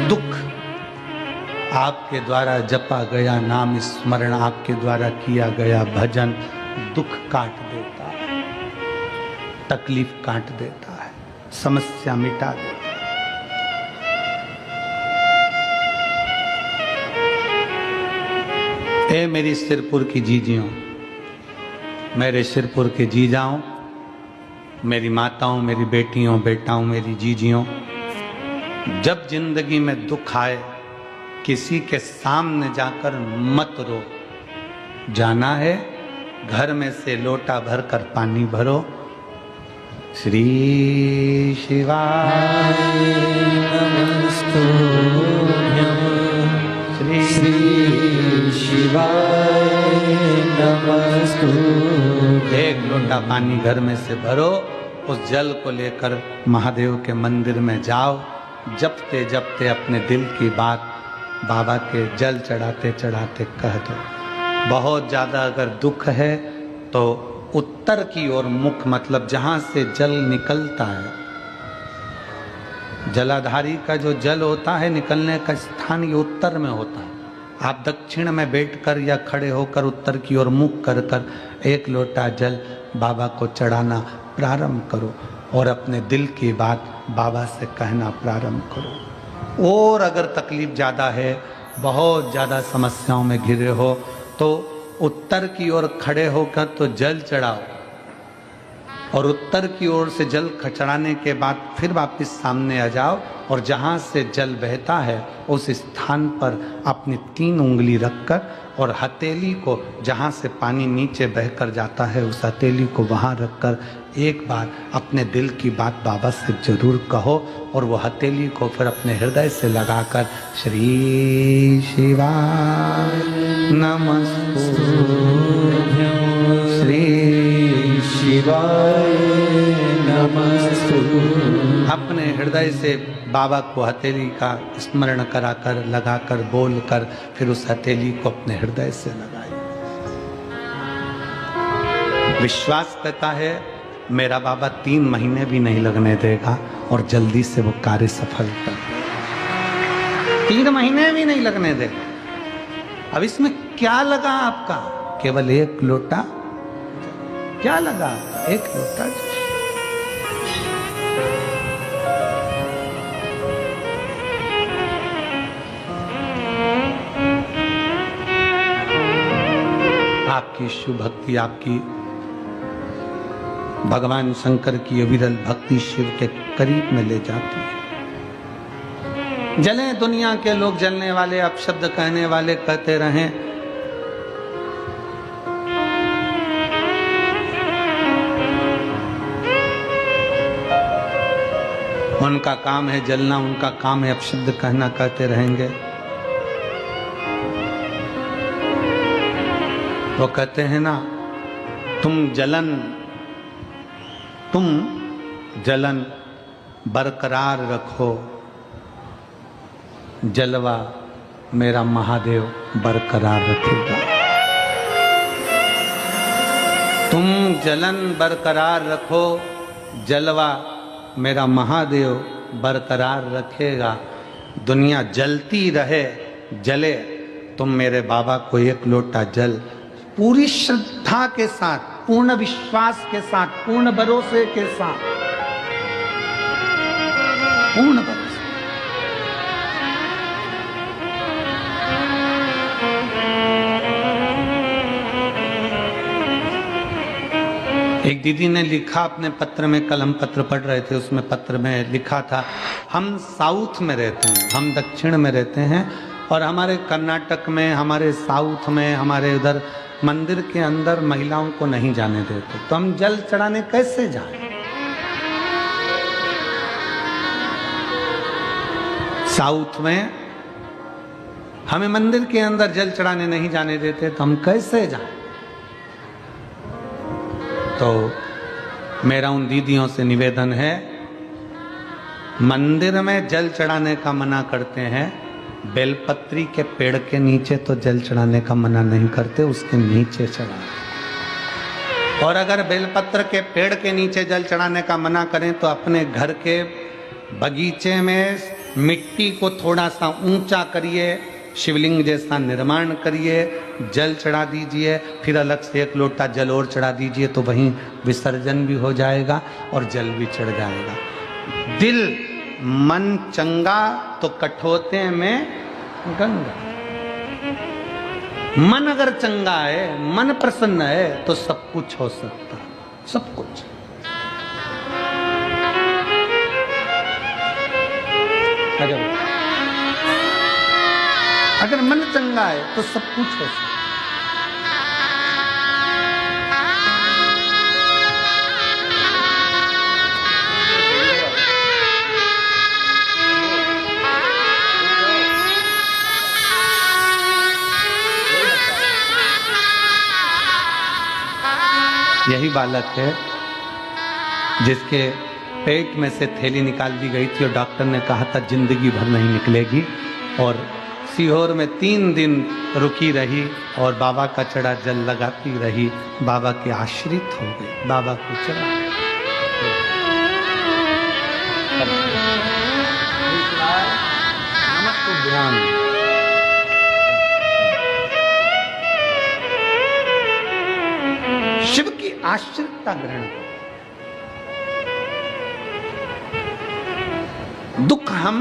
दुख आपके द्वारा जपा गया नाम स्मरण, आपके द्वारा किया गया भजन दुख काट देता है, तकलीफ काट देता है। समस्या मिटा दे। ए मेरी सिरपुर की जीजियों, मेरे सिरपुर के जीजाओं, मेरी माताओं, मेरी बेटियों, बेटाओं, मेरी जीजियों, जब जिंदगी में दुख आए किसी के सामने जाकर मत रो। जाना है घर में से लोटा भर कर पानी भरो। श्री शिवाय नमस्तुभ्यं, श्री शिवाय नमस्तुभ्यं। एक लोटा पानी घर में से भरो, उस जल को लेकर महादेव के मंदिर में जाओ। जपते जपते अपने दिल की बात बाबा के जल चढ़ाते चढ़ाते कह दो। बहुत ज़्यादा अगर दुख है तो उत्तर की ओर मुख, मतलब जहाँ से जल निकलता है, जलाधारी का जो जल होता है निकलने का स्थान ये उत्तर में होता है। आप दक्षिण में बैठकर या खड़े होकर उत्तर की ओर मुख कर कर एक लोटा जल बाबा को चढ़ाना प्रारंभ करो और अपने दिल की बात बाबा से कहना प्रारंभ करो। और अगर तकलीफ ज़्यादा है, बहुत ज़्यादा समस्याओं में घिरे हो, तो उत्तर की ओर खड़े होकर तो जल चढ़ाओ और उत्तर की ओर से जल चढ़ाने के बाद फिर वापस सामने आ जाओ और जहाँ से जल बहता है उस स्थान पर अपनी 3 उंगली रखकर और हथेली को, जहाँ से पानी नीचे बहकर जाता है उस हथेली को वहाँ रखकर एक बार अपने दिल की बात बाबा से जरूर कहो और वो हथेली को फिर अपने हृदय से लगाकर श्री शिवाय नमस्तुभ्यं, श्री शिवाय नमस्तुभ्यं। अपने हृदय से बाबा को हथेली का स्मरण कराकर लगाकर बोलकर फिर उस हथेली को अपने हृदय से लगाइए। विश्वास करता है मेरा बाबा 3 महीने भी नहीं लगने देगा और जल्दी से वो कार्य सफल कर देगा। 3 महीने भी नहीं लगने देगा। अब इसमें क्या लगा आपका? केवल एक लोटा। क्या लगा? एक लोटा। आपकी शुभ भक्ति आपकी भगवान शंकर की अविरल भक्ति शिव के करीब में ले जाती है। जले दुनिया के लोग, जलने वाले, अपशब्द कहने वाले कहते रहें, उनका काम है जलना, उनका काम है अपशब्द कहना, कहते रहेंगे। वो कहते हैं ना, तुम जलन बरकरार रखो, जलवा मेरा महादेव बरकरार रखेगा। तुम जलन बरकरार रखो, जलवा मेरा महादेव बरकरार रखेगा। दुनिया जलती रहे, जले, तुम मेरे बाबा को एक लोटा जल पूरी श्रद्धा के साथ, पूर्ण विश्वास के साथ, पूर्ण भरोसे के साथ, पूर्ण भरोसे। एक दीदी ने लिखा अपने पत्र में, कल हम पत्र पढ़ रहे थे, उसमें पत्र में लिखा था, हम साउथ में रहते हैं, हम दक्षिण में रहते हैं और हमारे कर्नाटक में, हमारे साउथ में, हमारे उधर मंदिर के अंदर महिलाओं को नहीं जाने देते, तो हम जल चढ़ाने कैसे जाएं? साउथ में हमें मंदिर के अंदर जल चढ़ाने नहीं जाने देते, तो हम कैसे जाएं? तो मेरा उन दीदियों से निवेदन है, मंदिर में जल चढ़ाने का मना करते हैं, बेलपत्री के पेड़ के नीचे तो जल चढ़ाने का मना नहीं करते, उसके नीचे चढ़ाएं। और अगर बेलपत्र के पेड़ के नीचे जल चढ़ाने का मना करें तो अपने घर के बगीचे में मिट्टी को थोड़ा सा ऊंचा करिए, शिवलिंग जैसा निर्माण करिए, जल चढ़ा दीजिए, फिर अलग से एक लोटा जल और चढ़ा दीजिए, तो वहीं विसर्जन भी हो जाएगा और जल भी चढ़ जाएगा। दिल मन चंगा तो कठोते में गंगा। मन अगर चंगा है, मन प्रसन्न है, तो सब कुछ हो सकता है, सब कुछ। अगर मन चंगा है तो सब कुछ हो सकता है। यही बालक है जिसके पेट में से थैली निकाल दी गई थी और डॉक्टर ने कहा था जिंदगी भर नहीं निकलेगी, और सीहोर में 3 दिन रुकी रही और बाबा का चढ़ा जल लगाती रही, बाबा के आश्रित हो गई, बाबा को चढ़ा। तो ध्यान, शिव की आश्रितता ग्रहण करो। दुख हम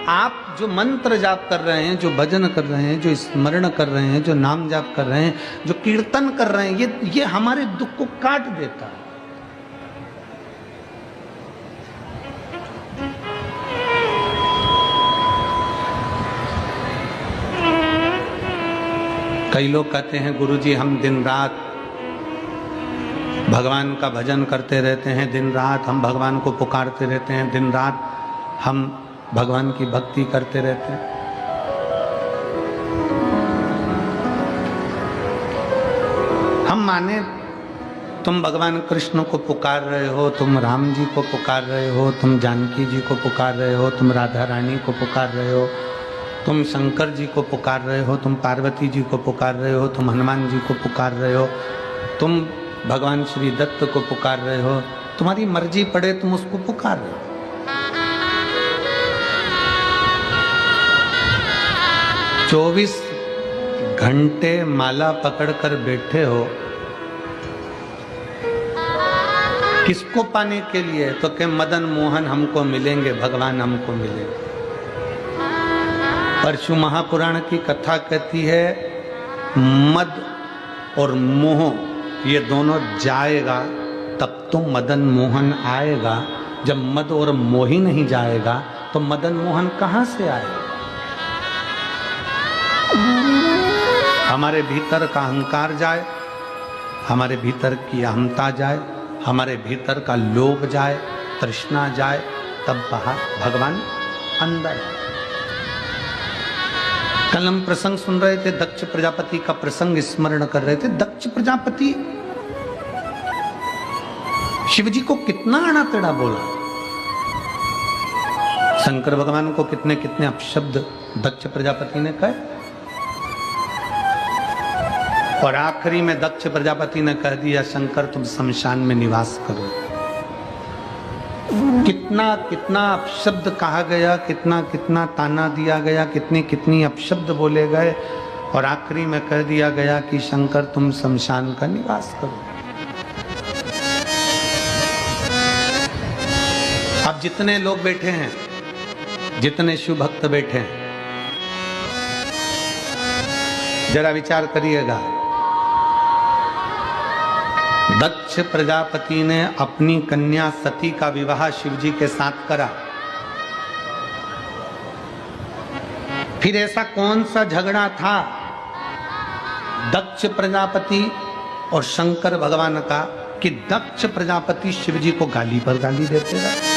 आप जो मंत्र जाप कर रहे हैं, जो भजन कर रहे हैं, जो स्मरण कर रहे हैं, जो नाम जाप कर रहे हैं, जो कीर्तन कर रहे हैं, ये हमारे दुख को काट देता है। कई लोग कहते हैं गुरुजी हम दिन रात भगवान का भजन करते रहते हैं, दिन रात हम भगवान को पुकारते रहते हैं, दिन रात हम भगवान की भक्ति करते रहते हैं। हम माने तुम भगवान कृष्ण को पुकार रहे हो, तुम राम जी को पुकार रहे हो, तुम जानकी जी को पुकार रहे हो, तुम राधा रानी को पुकार रहे हो, तुम शंकर जी को पुकार रहे हो, तुम पार्वती जी को पुकार रहे हो, तुम हनुमान जी को पुकार रहे हो, तुम भगवान श्री दत्त को पुकार रहे हो, तुम्हारी मर्जी पड़े तुम उसको पुकार रहे हो। चौबीस घंटे माला पकड़कर बैठे हो, किसको पाने के लिए? तो कि मदन मोहन हमको मिलेंगे, भगवान हमको मिलेंगे। परशु महापुराण की कथा कहती है मद और मोह ये दोनों जाएगा तब तो मदन मोहन आएगा। जब मद और मोह ही नहीं जाएगा तो मदन मोहन कहां से आएगा? हमारे भीतर का अहंकार जाए, हमारे भीतर की अहमता जाए, हमारे भीतर का लोभ जाए, तृष्णा जाए, तब बाहर भगवान अंदर। कल हम प्रसंग सुन रहे थे, दक्ष प्रजापति का प्रसंग स्मरण कर रहे थे। दक्ष प्रजापति शिव जी को कितना आड़ा टेढ़ा बोला, शंकर भगवान को कितने कितने अपशब्द दक्ष प्रजापति ने कहे, और आखिरी में दक्ष प्रजापति ने कह दिया शंकर तुम शमशान में निवास करो। कितना कितना अपशब्द कहा गया, कितना कितना ताना दिया गया, कितनी कितनी अपशब्द बोले गए, और आखिरी में कह दिया गया कि शंकर तुम शमशान का निवास करो। अब जितने लोग बैठे हैं, जितने शिव भक्त बैठे हैं, जरा विचार करिएगा। दक्ष प्रजापति ने अपनी कन्या सती का विवाह शिव जी के साथ करा। फिर ऐसा कौन सा झगड़ा था दक्ष प्रजापति और शंकर भगवान का कि दक्ष प्रजापति शिव जी को गाली पर गाली देते रहे?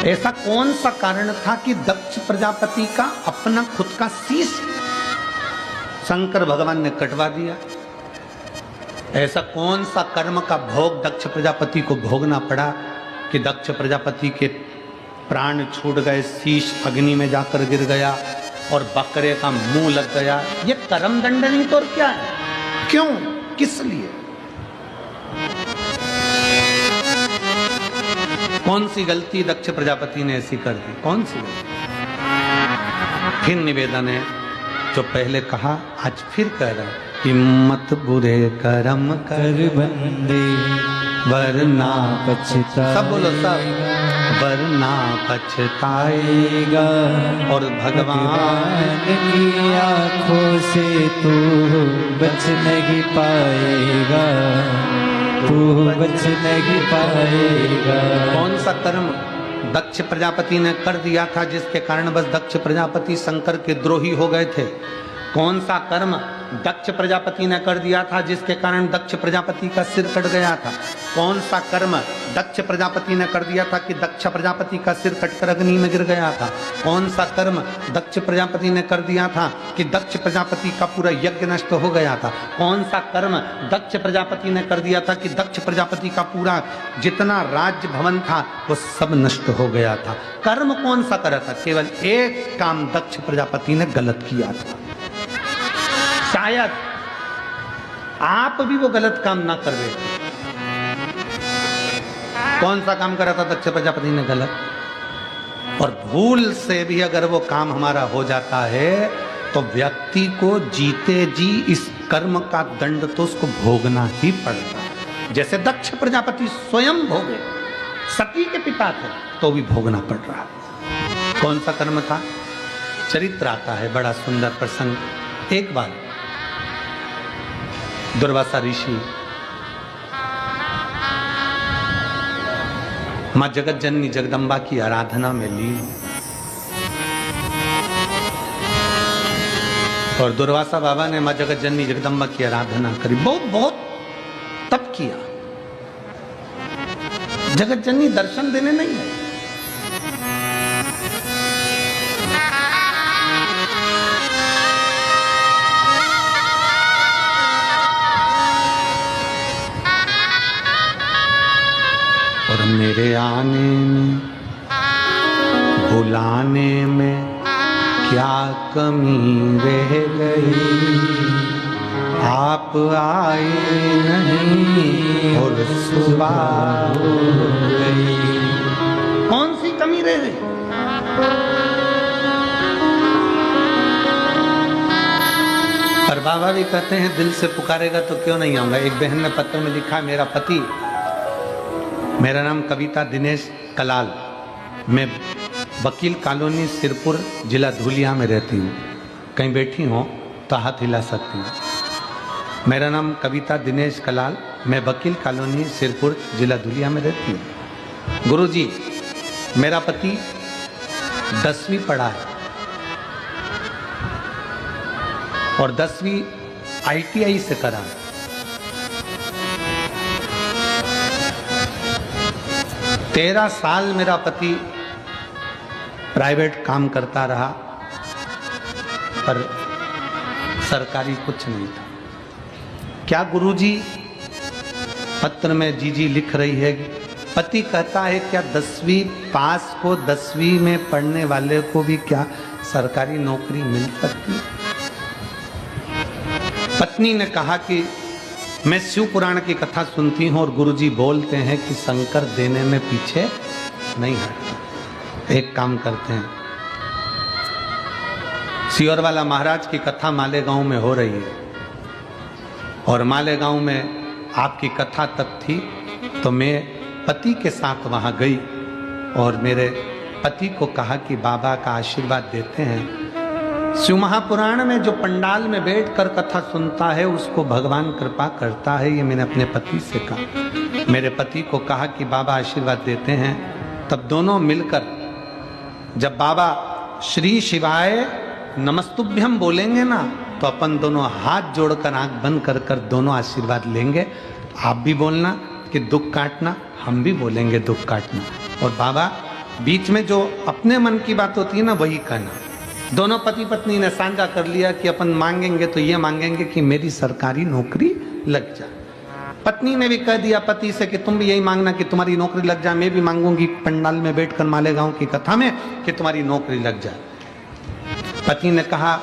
ऐसा कौन सा कारण था कि दक्ष प्रजापति का अपना खुद का शीश शंकर भगवान ने कटवा दिया? ऐसा कौन सा कर्म का भोग दक्ष प्रजापति को भोगना पड़ा कि दक्ष प्रजापति के प्राण छूट गए, शीश अग्नि में जाकर गिर गया और बकरे का मुंह लग गया? ये कर्म दंड नहीं तो और क्या है? क्यों, किस लिए? कौन सी गलती दक्ष प्रजापति ने ऐसी कर दी? कौन सी गलती? फिर निवेदन है, जो पहले कहा आज फिर कह रहा है कि मत बुरे कर्म कर बंदे, वरना पछताएगा। सब बोलो सब, वरना पछताएगा और भगवान की आंखों से तू बच नहीं पाएगा, तू बच नहीं पाएगा। कौन सा कर्म दक्ष प्रजापति ने कर दिया था जिसके कारण बस दक्ष प्रजापति शंकर के द्रोही हो गए थे? कौन सा कर्म दक्ष प्रजापति ने कर दिया था जिसके कारण दक्ष प्रजापति का सिर कट गया था? कौन सा कर्म दक्ष प्रजापति ने कर दिया था कि दक्ष प्रजापति का सिर कटकर अग्नि में गिर गया था? कौन सा कर्म दक्ष प्रजापति ने कर दिया था कि दक्ष प्रजापति का पूरा यज्ञ नष्ट हो गया था? कौन सा कर्म दक्ष प्रजापति ने कर दिया था कि दक्ष प्रजापति का पूरा जितना राज्य भवन था वो सब नष्ट हो गया था? कर्म कौन सा करा था? केवल एक काम दक्ष प्रजापति ने गलत किया था। शायद आप भी वो गलत काम ना कर देते। कौन सा काम करा था दक्ष प्रजापति ने गलत? और भूल से भी अगर वो काम हमारा हो जाता है तो व्यक्ति को जीते जी इस कर्म का दंड तो उसको भोगना ही पड़ता है। जैसे दक्ष प्रजापति स्वयं भोगे, सती के पिता थे तो भी भोगना पड़ रहा। कौन सा कर्म था? चरित्र आता है, बड़ा सुंदर प्रसंग। एक बार दुर्वासा ऋषि मां जगत जननी जगदम्बा की आराधना में लीन, और दुर्वासा बाबा ने मां जगत जननी जगदम्बा की आराधना करी, बहुत बहुत तप किया। जगत जननी दर्शन देने नहीं है, और मेरे आने में बुलाने में क्या कमी रह गई, आप आए नहीं और सुबह हो गई। कौन सी कमी रह गई? पर बाबा भी कहते हैं दिल से पुकारेगा तो क्यों नहीं आऊंगा। एक बहन ने पत्र में लिखा, मेरा पति, मेरा नाम कविता दिनेश कलाल, मैं वकील कॉलोनी सिरपुर जिला धुलिया में रहती हूँ, कहीं बैठी हो तो हाथ हिला सकती हूँ। मेरा नाम कविता दिनेश कलाल, मैं वकील कॉलोनी सिरपुर जिला धुलिया में रहती हूँ। गुरुजी, मेरा पति 10वीं पढ़ा है और 10वीं ITI से करा। 13 साल मेरा पति प्राइवेट काम करता रहा पर सरकारी कुछ नहीं था। क्या गुरुजी पत्र में जीजी लिख रही है, पति कहता है क्या 10वीं पास को 10वीं में पढ़ने वाले को भी क्या सरकारी नौकरी मिल सकती? पत्नी ने कहा कि मैं शिव पुराण की कथा सुनती हूँ और गुरुजी बोलते हैं कि शंकर देने में पीछे नहीं हटता। एक काम करते हैं, सियोरवाला महाराज की कथा मालेगांव में हो रही है और मालेगांव में आपकी कथा तब थी तो मैं पति के साथ वहां गई और मेरे पति को कहा कि बाबा का आशीर्वाद देते हैं। शिव महापुराण में जो पंडाल में बैठकर कथा सुनता है उसको भगवान कृपा करता है, ये मैंने अपने पति से कहा। मेरे पति को कहा कि बाबा आशीर्वाद देते हैं। तब दोनों मिलकर जब बाबा श्री शिवाय नमस्तुभ्यम बोलेंगे ना तो अपन दोनों हाथ जोड़कर आंख बंद कर कर दोनों आशीर्वाद लेंगे। आप भी बोलना कि दुख काटना, हम भी बोलेंगे दुख काटना, और बाबा बीच में जो अपने मन की बात होती है ना वही कहना। दोनों पति पत्नी ने साझा कर लिया कि अपन मांगेंगे तो ये मांगेंगे कि मेरी सरकारी नौकरी लग जाए। पत्नी ने भी कह दिया पति से कि तुम भी यही मांगना कि तुम्हारी नौकरी लग जाए। मैं भी मांगूंगी पंडाल में बैठकर मालेगांव की कथा में कि तुम्हारी नौकरी लग जाए। पति ने कहा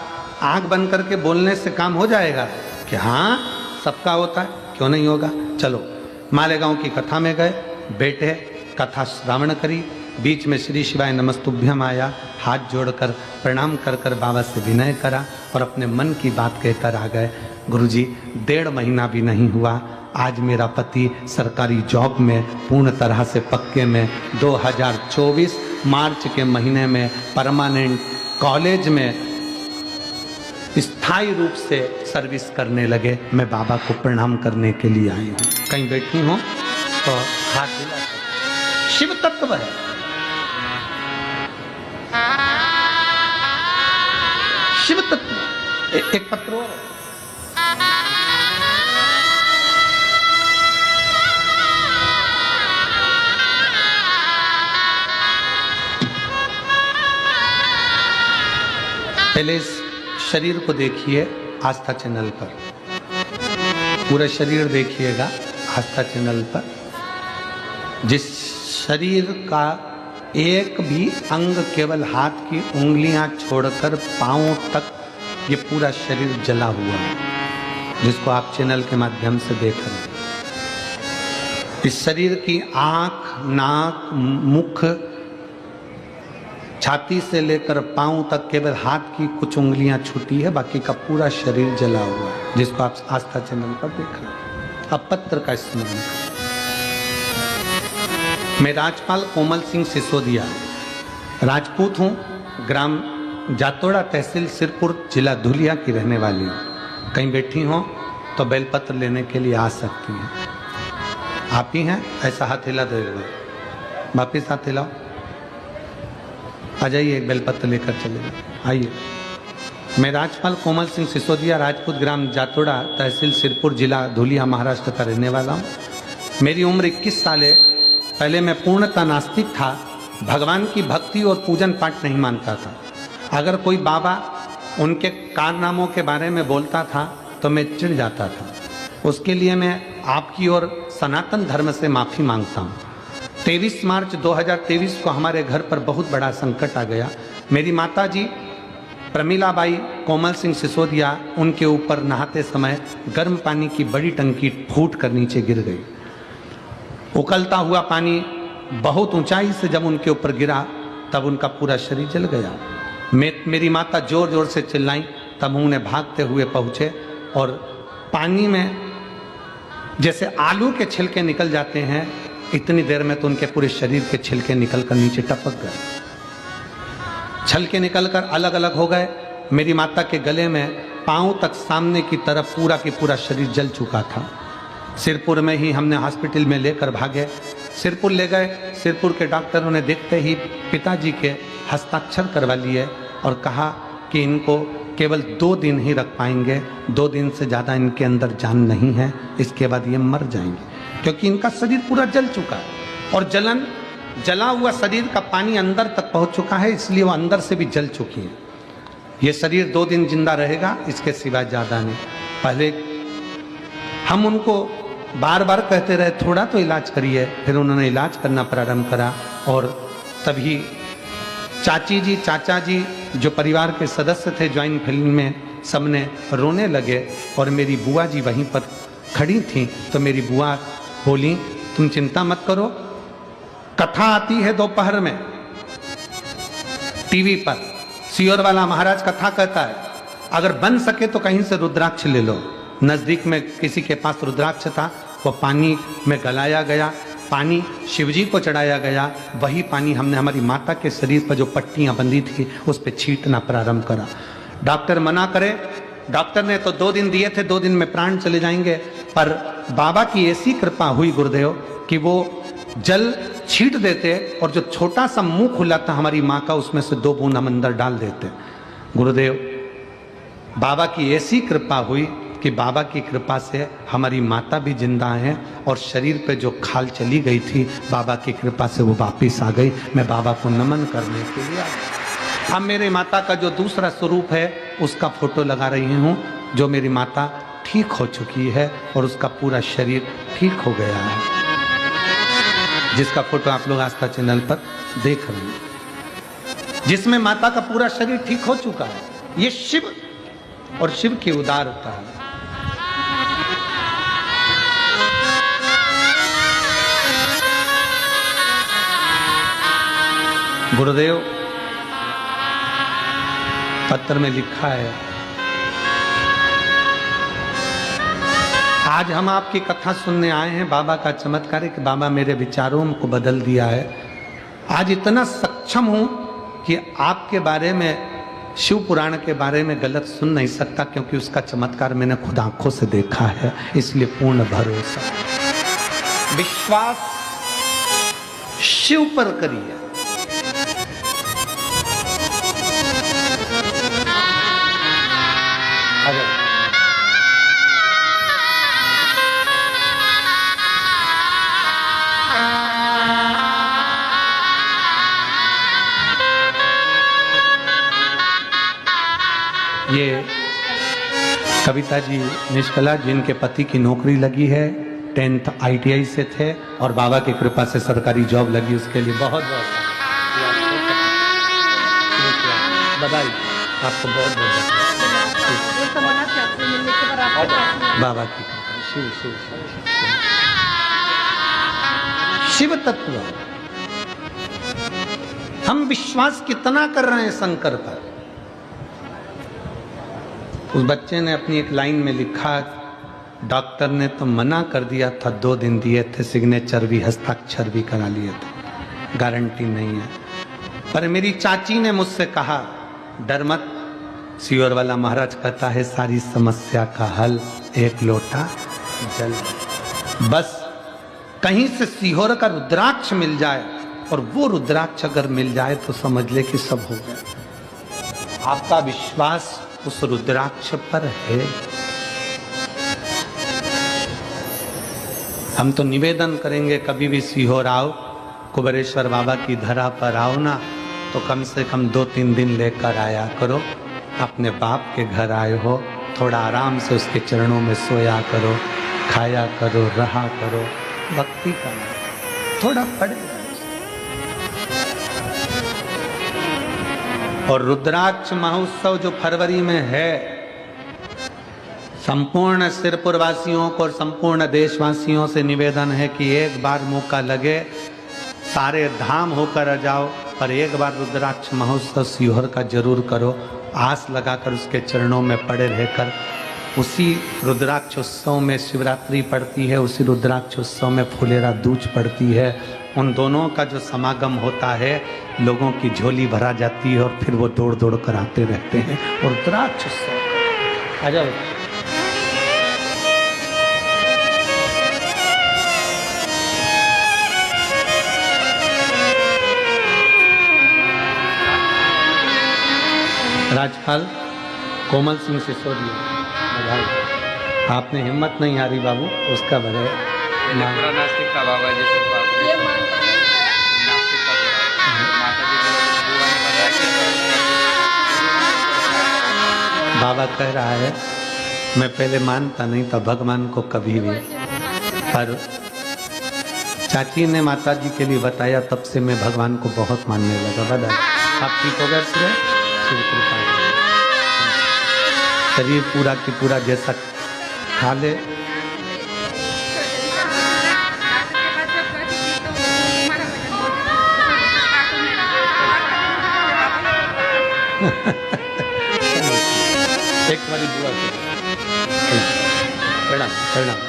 आंख बंद करके बोलने से काम हो जाएगा कि हाँ सबका होता है, क्यों नहीं होगा, चलो। मालेगांव की कथा में गए, बैठे, कथा श्रवण करी। बीच में श्री शिवाय नमस्तुभ्यम आया, हाथ जोड़कर प्रणाम कर कर बाबा से विनय करा और अपने मन की बात कहकर आ गए। गुरुजी 1.5 महीना भी नहीं हुआ, आज मेरा पति सरकारी जॉब में पूर्ण तरह से पक्के में 2024 मार्च के महीने में परमानेंट कॉलेज में स्थायी रूप से सर्विस करने लगे। मैं बाबा को प्रणाम करने के लिए आई हूँ। कहीं बैठी हूँ तो हाथ हिला सकते। शिव तत्व है। शिव तत्व एक पत्र और पहले इस शरीर को देखिए आस्था चैनल पर, पूरा शरीर देखिएगा आस्था चैनल पर। जिस शरीर का एक भी अंग, केवल हाथ की उंगलियां छोड़कर पांव तक ये पूरा शरीर जला हुआ है, जिसको आप चैनल के माध्यम से देख रहे हैं। इस शरीर की आंख, नाक, मुख, छाती से लेकर पांव तक केवल हाथ की कुछ उंगलियां छूटी है, बाकी का पूरा शरीर जला हुआ है, जिसको आप आस्था चैनल पर देख रहे हैं। अब पत्र का स्मरण करें। मैं राजपाल कोमल सिंह सिसोदिया राजपूत हूँ, ग्राम जातोड़ा, तहसील सिरपुर, जिला धुलिया की रहने वाली हूँ। कहीं बैठी हो तो बेलपत्र लेने के लिए आ सकती हैं। आप ही हैं? ऐसा हाथ हिला दो एक बार, वापिस हाथ हिलाओ। आ जाइए, एक बेलपत्र लेकर चले आइए। मैं राजपाल कोमल सिंह सिसोदिया राजपूत, ग्राम जातोड़ा, तहसील सिरपुर, जिला धुलिया, महाराष्ट्र का रहने वाला हूँ। मेरी उम्र 21 साल है। पहले मैं पूर्णतः नास्तिक था, भगवान की भक्ति और पूजन पाठ नहीं मानता था। अगर कोई बाबा उनके कारनामों के बारे में बोलता था तो मैं चिढ़ जाता था। उसके लिए मैं आपकी और सनातन धर्म से माफ़ी मांगता हूँ। 23 मार्च 2023 को हमारे घर पर बहुत बड़ा संकट आ गया। मेरी माता जी प्रमिलाबाई कोमल सिंह सिसोदिया, उनके ऊपर नहाते समय गर्म पानी की बड़ी टंकी फूट कर नीचे गिर गई। उकलता हुआ पानी बहुत ऊंचाई से जब उनके ऊपर गिरा तब उनका पूरा शरीर जल गया। मेरी माता जोर जोर से चिल्लाई, तब उन्हें भागते हुए पहुँचे और पानी में जैसे आलू के छिलके निकल जाते हैं, इतनी देर में तो उनके पूरे शरीर के छिलके निकलकर नीचे टपक गए। छिलके निकलकर अलग अलग हो गए। मेरी माता के गले में पांव तक सामने की तरफ पूरा की पूरा शरीर जल चुका था। सिरपुर में ही हमने हॉस्पिटल में लेकर भागे। सिरपुर ले गए। सिरपुर के डॉक्टरों ने देखते ही पिताजी के हस्ताक्षर करवा लिए और कहा कि इनको केवल 2 दिन ही रख पाएंगे, 2 दिन से ज़्यादा इनके अंदर जान नहीं है, इसके बाद ये मर जाएंगे, क्योंकि इनका शरीर पूरा जल चुका है और जला हुआ शरीर का पानी अंदर तक पहुंच चुका है, इसलिए वो अंदर से भी जल चुकी है। ये शरीर 2 दिन जिंदा रहेगा, इसके सिवा ज़्यादा नहीं। पहले हम उनको बार बार कहते रहे थोड़ा तो इलाज करिए, फिर उन्होंने इलाज करना प्रारंभ करा और तभी चाची जी, चाचा जी जो परिवार के सदस्य थे ज्वाइंट फैमिली में, सबने रोने लगे और मेरी बुआ जी वहीं पर खड़ी थी। तो मेरी बुआ बोली, तुम चिंता मत करो, कथा आती है दोपहर में टीवी पर, सियोर वाला महाराज कथा कहता है, अगर बन सके तो कहीं से रुद्राक्ष ले लो। नज़दीक में किसी के पास रुद्राक्ष था, वो पानी में गलाया गया, पानी शिवजी को चढ़ाया गया। वही पानी हमने हमारी माता के शरीर पर जो पट्टियां बंधी थी उस पर छींटना प्रारंभ करा। डॉक्टर मना करे, डॉक्टर ने तो 2 दिन दिए थे, 2 दिन में प्राण चले जाएंगे, पर बाबा की ऐसी कृपा हुई गुरुदेव कि वो जल छींट देते और जो छोटा सा मुंह खुला था हमारी माँ का, उसमें से 2 बूंद हम अंदर डाल देते। गुरुदेव बाबा की ऐसी कृपा हुई कि बाबा की कृपा से हमारी माता भी जिंदा हैं और शरीर पे जो खाल चली गई थी, बाबा की कृपा से वो वापिस आ गई। मैं बाबा को नमन करने के लिए आया। अब मेरे माता का जो दूसरा स्वरूप है उसका फोटो लगा रही हूँ, जो मेरी माता ठीक हो चुकी है और उसका पूरा शरीर ठीक हो गया है, जिसका फोटो आप लोग आस्था चैनल पर देख रहे हैं, जिसमें माता का पूरा शरीर ठीक हो चुका है। ये शिव और शिव की उदारता है। गुरुदेव पत्र में लिखा है, आज हम आपकी कथा सुनने आए हैं। बाबा का चमत्कार है कि बाबा मेरे विचारों को बदल दिया है। आज इतना सक्षम हूं कि आपके बारे में, शिव पुराण के बारे में गलत सुन नहीं सकता, क्योंकि उसका चमत्कार मैंने खुद आंखों से देखा है। इसलिए पूर्ण भरोसा, विश्वास शिव पर करिए। ये कविता जी निष्कला, जिनके पति की नौकरी लगी है, 10th ITI से थे और बाबा की कृपा से सरकारी जॉब लगी, उसके लिए बहुत बहुत बधाई, आपको बहुत बहुत बाबा की शिव शिव शिव तत्व। हम विश्वास कितना कर रहे हैं शंकर पर। उस बच्चे ने अपनी एक लाइन में लिखा, डॉक्टर ने तो मना कर दिया था, 2 दिन दिए थे, सिग्नेचर भी हस्ताक्षर भी करा लिए थे, गारंटी नहीं है। पर मेरी चाची ने मुझसे कहा, डर मत, सीहोर वाला महाराज कहता है सारी समस्या का हल 1 लोटा जल। बस कहीं से सीहोर का रुद्राक्ष मिल जाए, और वो रुद्राक्ष अगर मिल जाए तो समझ ले कि सब हो गया। आपका विश्वास उस रुद्राक्ष पर है। हम तो निवेदन करेंगे, कभी भी सीहोर आओ, कुबेरेश्वर बाबा की धरा पर आओ ना, तो कम से कम 2-3 दिन लेकर आया करो। अपने बाप के घर आए हो, थोड़ा आराम से उसके चरणों में सोया करो, खाया करो, रहा करो, भक्ति करो, थोड़ा पढ़े। और रुद्राक्ष महोत्सव जो फरवरी में है, संपूर्ण सिरपुर वासियों को और संपूर्ण देशवासियों से निवेदन है कि एक बार मौका लगे, सारे धाम होकर आ जाओ, पर एक बार रुद्राक्ष महोत्सव सीहोर का जरूर करो। आस लगाकर उसके चरणों में पड़े रहकर, उसी रुद्राक्ष उत्सव में शिवरात्रि पड़ती है, उसी रुद्राक्ष उत्सव में फुलेरा दूज पड़ती है। उन दोनों का जो समागम होता है, लोगों की झोली भरा जाती है और फिर वो दौड़ दौड़ कर आते रहते हैं। और रुद्राक्ष उत्सव, आ जाओ। राज्यपाल कोमल सिंह सिसोदिया, आपने हिम्मत नहीं हारी बाबू, उसका बड़े नास्तिक का बाबा जी से बाबा कह रहा है, मैं पहले मानता नहीं था भगवान को कभी भी, पर चाची ने माता जी के लिए बताया, तब से मैं भगवान को बहुत मानने लगा। बता आप ठीक हो गए, शरीर पूरा की पूरा जैसा खा ले। एक बारी दुआ प्रणाम प्रणाम।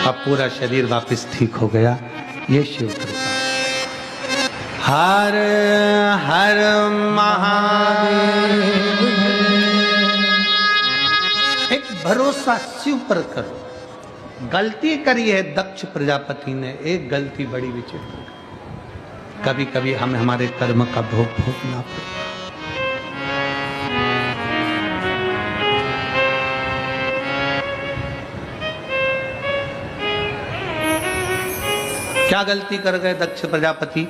अब पूरा शरीर वापस ठीक हो गया। ये शिव कृपा। हर हर महादेव। एक भरोसा शिव पर करो। गलती करी है दक्ष प्रजापति ने, एक गलती बड़ी विचित्र। कभी कभी हमें हमारे कर्म का भोग भोगना पड़े। क्या गलती कर गए दक्ष प्रजापति?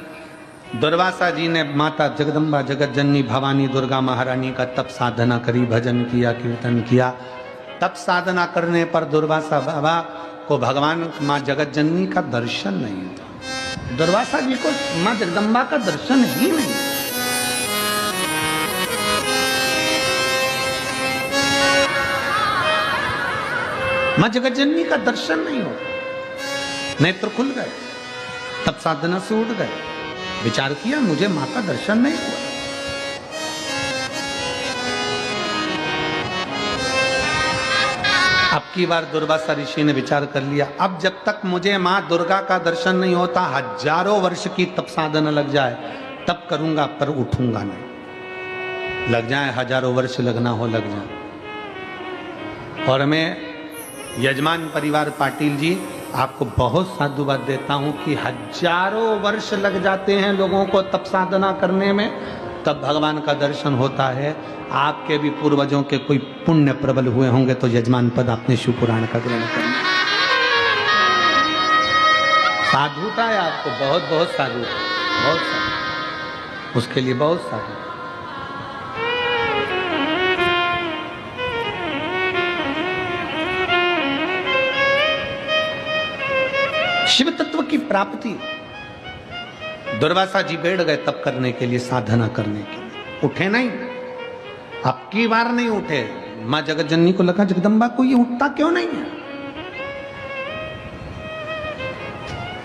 दुर्वासा जी ने माता जगदम्बा जगत जननी भवानी दुर्गा महारानी का तप साधना करी, भजन किया, कीर्तन किया। तप साधना करने पर दुर्वासा बाबा को भगवान माँ जगत जननी का दर्शन नहीं था। दुर्वासा जी को माँ जगदम्बा का दर्शन ही नहीं। मां जगत जननी का दर्शन नहीं होता, नेत्र खुल गए, तब साधना से उठ गए, विचार किया मुझे मां का दर्शन नहीं हुआ। अब की बार दुर्वासा ऋषि ने विचार कर लिया, अब जब तक मुझे मां दुर्गा का दर्शन नहीं होता, हजारों वर्ष की तप साधना लग जाए तब करूंगा, पर उठूंगा नहीं। लग जाए हजारों वर्ष, लगना हो लग जाए। और मैं यजमान परिवार पाटिल जी आपको बहुत साधुवाद देता हूं कि हजारों वर्ष लग जाते हैं लोगों को तप साधना करने में, तब भगवान का दर्शन होता है। आपके भी पूर्वजों के कोई पुण्य प्रबल हुए होंगे तो यजमान पद आपने शिव पुराण का ग्रहण करना। साधुता है आपको, बहुत बहुत साधु, बहुत साधु, उसके लिए बहुत साधु। शिव तत्व की प्राप्ति, दुर्वासा जी बैठ गए तप करने के लिए, साधना करने के लिए, उठे नहीं, अब की बार नहीं उठे। मां जगत जननी को लगा जगदम्बा को ये उठता क्यों नहीं है,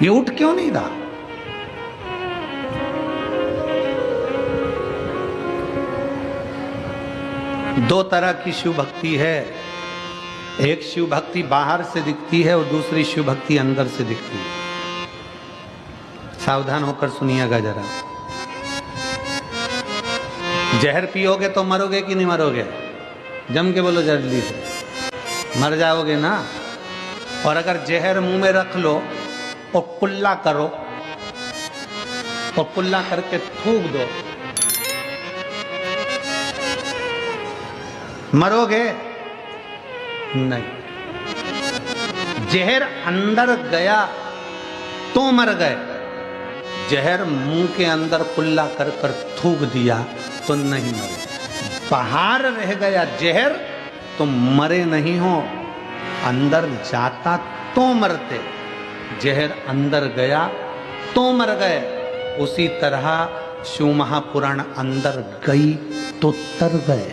ये उठ क्यों नहीं रहा। दो तरह की शिव भक्ति है, एक शिव भक्ति बाहर से दिखती है और दूसरी शिव भक्ति अंदर से दिखती है। सावधान होकर सुनिएगा जरा। जहर पियोगे तो मरोगे कि नहीं मरोगे, जम के बोलो जल्दी से, मर जाओगे ना। और अगर जहर मुंह में रख लो और कुल्ला करो और कुल्ला करके थूक दो, मरोगे नहीं। जहर अंदर गया तो मर गए, जहर मुंह के अंदर कुल्ला कर कर थूक दिया तो नहीं मरे। बाहर रह गया जहर तो मरे नहीं हो, अंदर जाता तो मरते, जहर अंदर गया तो मर गए। उसी तरह शिव महापुराण अंदर गई तो तर गए,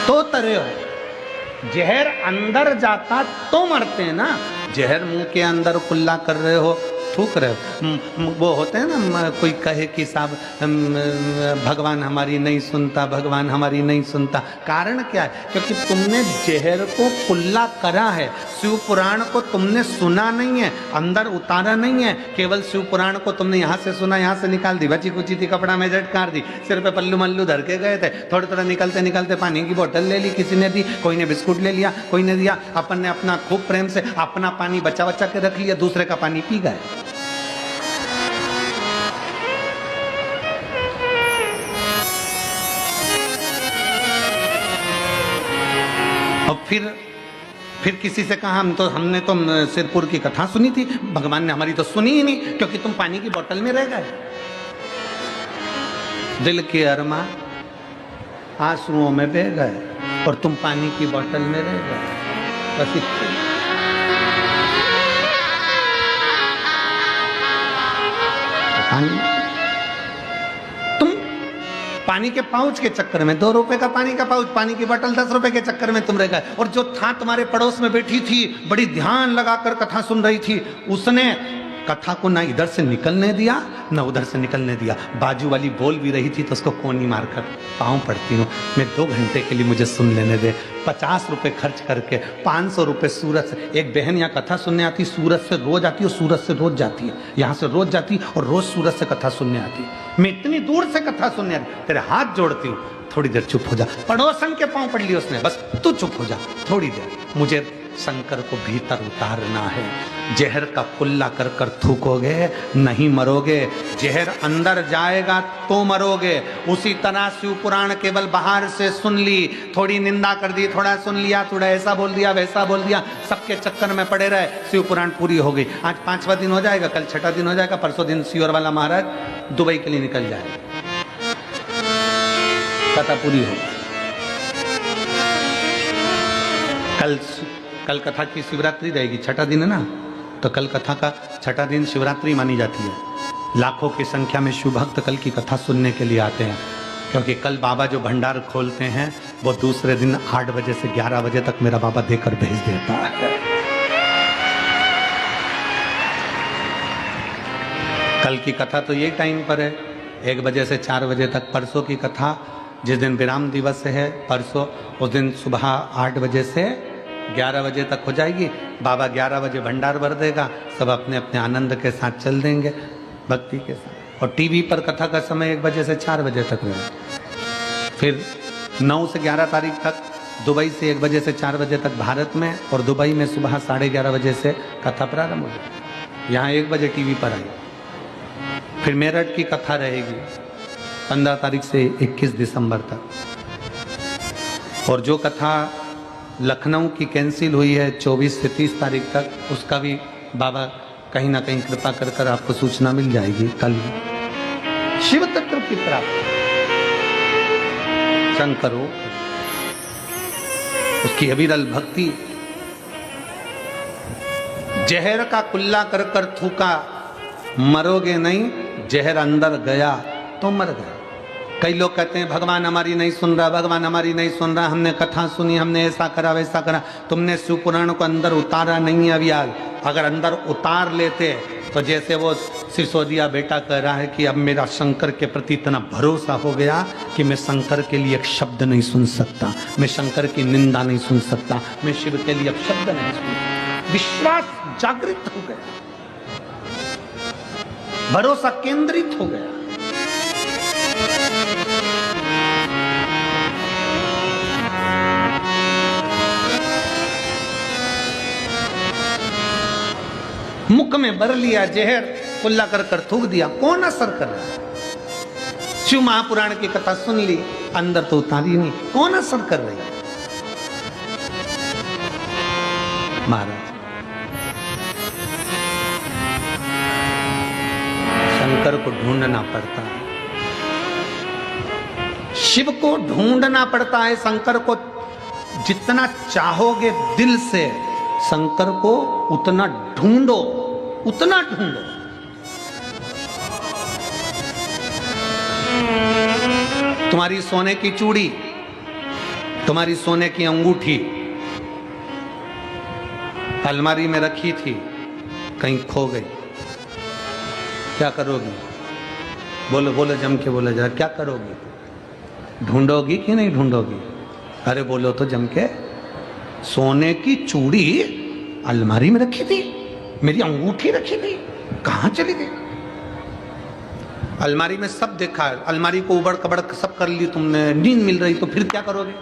तो तरे हो। जहर अंदर जाता तो मरते हैं ना, जहर मुंह के अंदर कुल्ला कर रहे हो, थूक रहे हो। वो होते हैं ना, कोई कहे कि साहब भगवान हमारी नहीं सुनता, भगवान हमारी नहीं सुनता। कारण क्या है, क्योंकि तुमने जहर को कुल्ला करा है, शिव पुराण को तुमने सुना नहीं है, अंदर उतारा नहीं है। केवल शिव पुराण को तुमने यहाँ से सुना, यहाँ से निकाल दी, बची कुची थी कपड़ा में झटकार दी, सिर पे पल्लू मल्लू धर के गए थे, थोड़ा थोड़ा निकलते निकलते पानी की बोतल ले ली, किसी ने दी, कोई ने बिस्कुट ले लिया, कोई ने दिया, अपन ने अपना खूब प्रेम से अपना पानी बचा बचा के रख लिया, दूसरे का पानी पी गए। और फिर किसी से कहा हमने तो सिरपुर की कथा सुनी थी, भगवान ने हमारी तो सुनी ही नहीं, क्योंकि तुम पानी की बोतल में रह गए। दिल के अरमा आंसुओं में बह गए और तुम पानी की बोतल में रह गए। बस पानी के पाउच के चक्कर में, 2 रुपए का पानी का पाउच, पानी की बोतल 10 रुपए के चक्कर में तुम रह गए। और जो था तुम्हारे पड़ोस में बैठी थी, बड़ी ध्यान लगाकर कथा सुन रही थी, उसने कथा को ना इधर से निकलने दिया ना उधर से निकलने दिया। बाजू वाली बोल भी रही थी तो उसको कोनी मारकर पाँव पड़ती हूँ, मैं 2 घंटे के लिए मुझे सुन लेने दे। 50 रुपए खर्च करके 500 रुपए सूरत से, एक बहन यहाँ कथा सुनने आती, सूरत से रोज आती है, सूरत से रोज जाती है, यहाँ से रोज जाती और रोज सूरत से कथा सुनने आती। मैं इतनी दूर से कथा सुनने आती, तेरे हाथ जोड़ती हूँ, थोड़ी देर चुप हो जा। पड़ोसन के पाँव पड़ लिए उसने, बस तू चुप हो जा थोड़ी देर, मुझे शंकर को भीतर उतारना है। जहर का कुल्ला कर कर थूकोगे नहीं मरोगे, जहर अंदर जाएगा तो मरोगे। उसी तरह शिव पुराण केवल बाहर से सुन ली, थोड़ी निंदा कर दी, थोड़ा सुन लिया, थोड़ा ऐसा बोल दिया वैसा बोल दिया, सबके चक्कर में पड़े रहे, शिव पुराण पूरी हो गई। आज 5वां दिन हो जाएगा, कल 6ठा दिन हो जाएगा, परसों दिन सियोर वाला महाराज दुबई के लिए निकल जाएगा, कथा पूरी हो। कल कथा की शिवरात्रि रहेगी, 6ठा दिन है ना, तो कल कथा का 6ठा दिन शिवरात्रि मानी जाती है। लाखों की संख्या में शिव भक्त कल की कथा सुनने के लिए आते हैं। क्योंकि कल बाबा जो भंडार खोलते हैं वो दूसरे दिन 8 बजे से 11 बजे तक मेरा बाबा देकर भेज देता है। कल की कथा तो ये टाइम पर है, 1 बजे से 4 बजे तक। परसों की कथा जिस दिन विराम दिवस है परसों, उस दिन सुबह 8 बजे से 11 बजे तक हो जाएगी। बाबा 11 बजे भंडार भर देगा, सब अपने अपने आनंद के साथ चल देंगे भक्ति के साथ। और टीवी पर कथा का समय 1 बजे से 4 बजे तक रहेगा। फिर 9 से 11 तारीख तक दुबई से 1 बजे से 4 बजे तक भारत में, और दुबई में सुबह 11:30 बजे से कथा प्रारंभ हो जाएगी। यहाँ 1 बजे टीवी पर आई। फिर मेरठ की कथा रहेगी 15 तारीख से 21 दिसंबर तक। और जो कथा लखनऊ की कैंसिल हुई है 24 से 30 तारीख तक, उसका भी बाबा कहीं ना कहीं कृपा कर कर आपको सूचना मिल जाएगी। कल शिव तत्व की प्राप्ति शंकरो, उसकी अविरल भक्ति। जहर का कुल्ला कर कर थूका, मरोगे नहीं, जहर अंदर गया तो मर गए। कई लोग कहते हैं भगवान हमारी नहीं सुन रहा, भगवान हमारी नहीं सुन रहा, हमने कथा सुनी, हमने ऐसा करा वैसा करा। तुमने शिव पुराण को अंदर उतारा नहीं अभी आज। अगर अंदर उतार लेते तो जैसे वो सिसोदिया बेटा कह रहा है कि अब मेरा शंकर के प्रति इतना भरोसा हो गया कि मैं शंकर के लिए एक शब्द नहीं सुन सकता, मैं शंकर की निंदा नहीं सुन सकता, मैं शिव के लिए अब शब्द नहीं सुन सकता। विश्वास जागृत हो गया, भरोसा केंद्रित हो गया। मुख में भर लिया जहर, कुल्ला कर कर थूक दिया, कौन असर कर रहा है? शिव महापुराण की कथा सुन ली, अंदर तो उतारी नहीं, कौन असर कर रही है? महाराज शंकर को ढूंढना पड़ता है, शिव को ढूंढना पड़ता है। शंकर को जितना चाहोगे दिल से, शंकर को उतना ढूंढो, उतना ढूंढो। तुम्हारी सोने की चूड़ी, तुम्हारी सोने की अंगूठी अलमारी में रखी थी, कहीं खो गई, क्या करोगी? बोलो बोलो, जम के बोलो जरा, क्या करोगी? ढूंढोगी कि नहीं ढूंढोगी? अरे बोलो तो जम के। सोने की चूड़ी अलमारी में रखी थी, मेरी अंगूठी रखी थी, कहां चली गई? अलमारी में सब देखा, अलमारी को उबड़ कबड़ सब कर ली तुमने, नींद मिल रही, तो फिर क्या करोगे?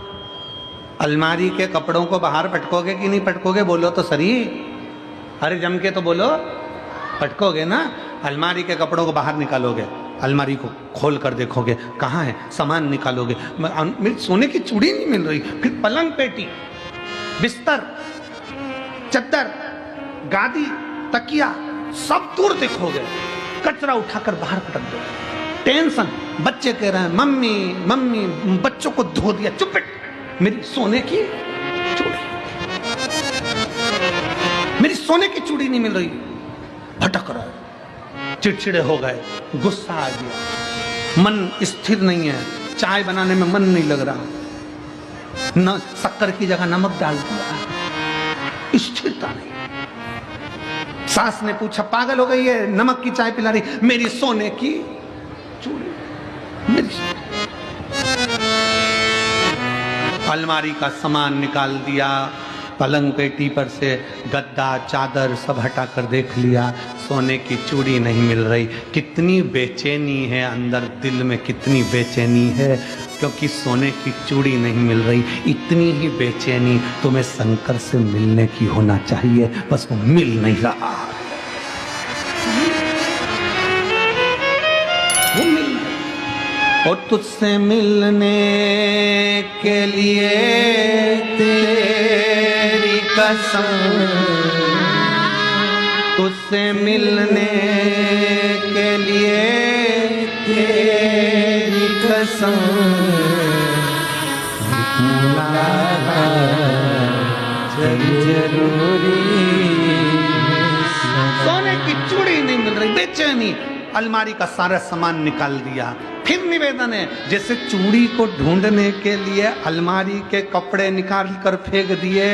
अलमारी के कपड़ों को बाहर पटकोगे कि नहीं पटकोगे? बोलो तो सही। अरे जम के तो बोलो, पटकोगे ना? अलमारी के कपड़ों को बाहर निकालोगे, अलमारी को खोल कर देखोगे, कहाँ है? सामान निकालोगे, मेरी सोने की चूड़ी नहीं मिल रही। फिर पलंग पेटी, बिस्तर, चद्दर, गादी, तकिया सब दूर देखोगे, कचरा उठाकर बाहर पटक दो। टेंशन, बच्चे कह रहे हैं मम्मी मम्मी, बच्चों को धो दिया, चुप बैठ, मेरी सोने की चूड़ी, मेरी सोने की चूड़ी नहीं मिल रही, भटक रहा है। चिड़चिड़े हो गए, गुस्सा आ गया, मन स्थिर नहीं है, चाय बनाने में मन नहीं लग रहा, न शक्कर की जगह नमक डाल दिया, स्थिरता नहीं। सास ने पूछा पागल हो गई है, नमक की चाय पिला रही, मेरी सोने की चूड़ी, मेरी अलमारी का सामान निकाल दिया, पलंग पेटी पर से गद्दा चादर सब हटाकर देख लिया, सोने की चूड़ी नहीं मिल रही। कितनी बेचैनी है अंदर दिल में, कितनी बेचैनी है, क्योंकि सोने की चूड़ी नहीं मिल रही। इतनी ही बेचैनी तुम्हें शंकर से मिलने की होना चाहिए, बस वो मिल नहीं रहा, वो मिल नहीं। और तुझसे मिलने के लिए तेरी कसम, तुझसे मिलने के लिए तेरी कसम, जरूरी। सोने की चूड़ी नहीं मिल रही, बेचैनी। अलमारी का सारा सामान निकाल दिया, फिर निवेदन है, जैसे चूड़ी को ढूंढने के लिए अलमारी के कपड़े निकाल कर फेंक दिए,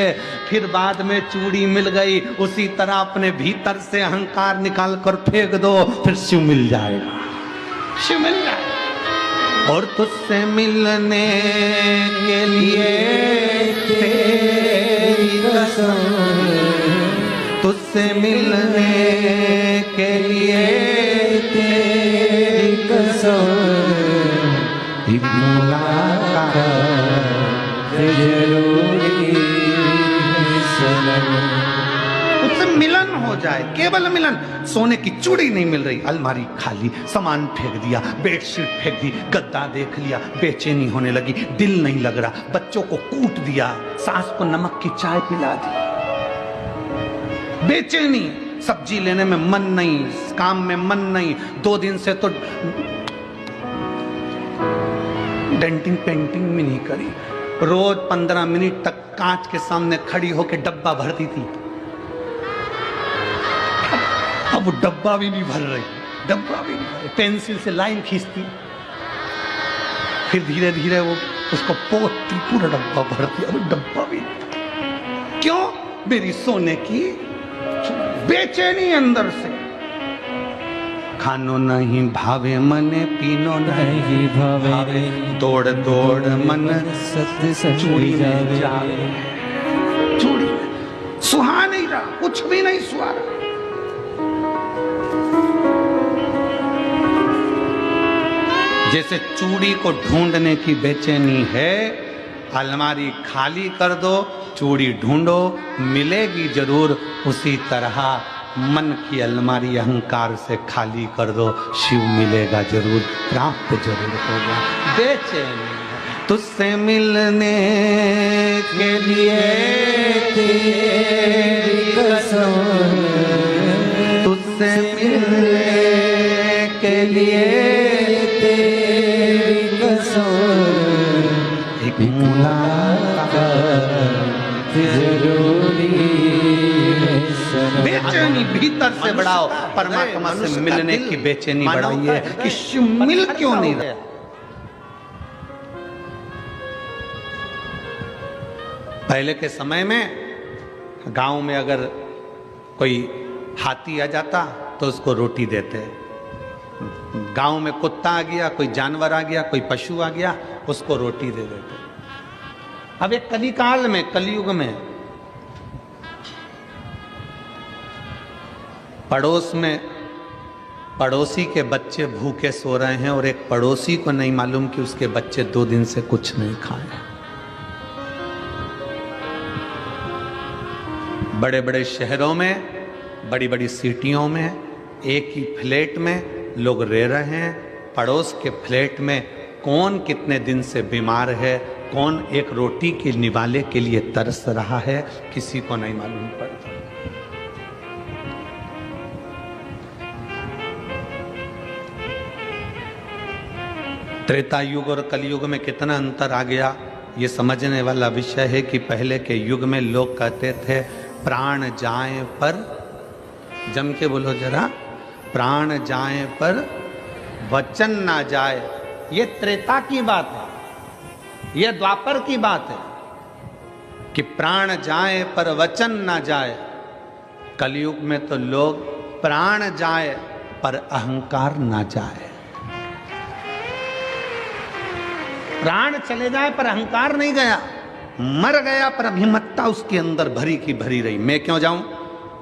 फिर बाद में चूड़ी मिल गई, उसी तरह अपने भीतर से अहंकार निकाल कर फेंक दो, फिर शिव मिल जाएगा, शिव मिल जाएगा। और तुझसे मिलने के लिए तेरी कसम, तुझसे मिलने के लिए तेरी कसम, एक मुलाकात जरूरी है सनम। उससे मिलन हो जाए, केवल मिलन। सोने की चूड़ी नहीं मिल रही, अलमारी खाली, सामान फेंक दिया, बेडशीट फेंक दी, गद्दा देख लिया, बेचैनी होने लगी, दिल नहीं लग रहा, बच्चों को कूट दिया, सास को नमक की चाय पिला दी, बेचैनी, सब्जी लेने में मन नहीं, काम में मन नहीं, 2 दिन से तो डेंटिंग पेंटिंग भी नहीं करी, रोज 15 मिनट तक कांच के सामने खड़ी होकर डब्बा भरती थी, अब वो डब्बा भी नहीं भर रही, डब्बा भी नहीं भर रही, पेंसिल से लाइन खींचती, फिर धीरे धीरे वो उसको पोतती, पूरा डब्बा भरती, अब डब्बा भी नहीं। क्यों? मेरी सोने की बेचैनी अंदर से। खानो नहीं भावे मने, पीनो नहीं भावे, दौड़ दौड़ मन सत्य चूड़ी में जावे, जावे, चूड़ी में सुहा नहीं रहा, कुछ भी नहीं सुहा रहा। जैसे चूड़ी को ढूंढने की बेचैनी है, अलमारी खाली कर दो, चूड़ी ढूंढो, मिलेगी जरूर। उसी तरह मन की अलमारी अहंकार से खाली कर दो, शिव मिलेगा जरूर, प्राप्त जरूर होगा। बेचैनी तुझसे मिलने के लिए तेरी कसम, तुझसे मिलने के लिए तेरी कसम, एक मुलाकात जरूरी है सनम। बेचैनी भीतर से बढ़ाओ, परमात्मा से मिलने की बेचैनी बढ़ाइए कि शिव मिल क्यों नहीं रहा। पहले के समय में गांव में अगर कोई हाथी आ जाता तो उसको रोटी देते, गांव में कुत्ता आ गया, कोई जानवर आ गया, कोई पशु आ गया, उसको रोटी दे देते। अब एक कलिकाल में, कलयुग में, पड़ोस में पड़ोसी के बच्चे भूखे सो रहे हैं और एक पड़ोसी को नहीं मालूम कि उसके बच्चे 2 दिन से कुछ नहीं खाए। बड़े बड़े शहरों में, बड़ी बड़ी सिटियों में, एक ही फ्लैट में लोग रह रहे हैं, पड़ोस के फ्लैट में कौन कितने दिन से बीमार है, कौन एक रोटी के निवाले के लिए तरस रहा है, किसी को नहीं मालूम पड़ता। त्रेता युग और कलयुग में कितना अंतर आ गया, ये समझने वाला विषय है कि पहले के युग में लोग कहते थे प्राण जाए पर, जम के बोलो जरा, प्राण जाए पर वचन ना जाए। ये त्रेता की बात है, ये द्वापर की बात है कि प्राण जाए पर वचन ना जाए। कलयुग में तो लोग प्राण जाए पर अहंकार ना जाए, प्राण चले जाए पर अहंकार नहीं गया, मर गया पर अभिमत्ता उसके अंदर भरी की भरी रही। मैं क्यों जाऊं,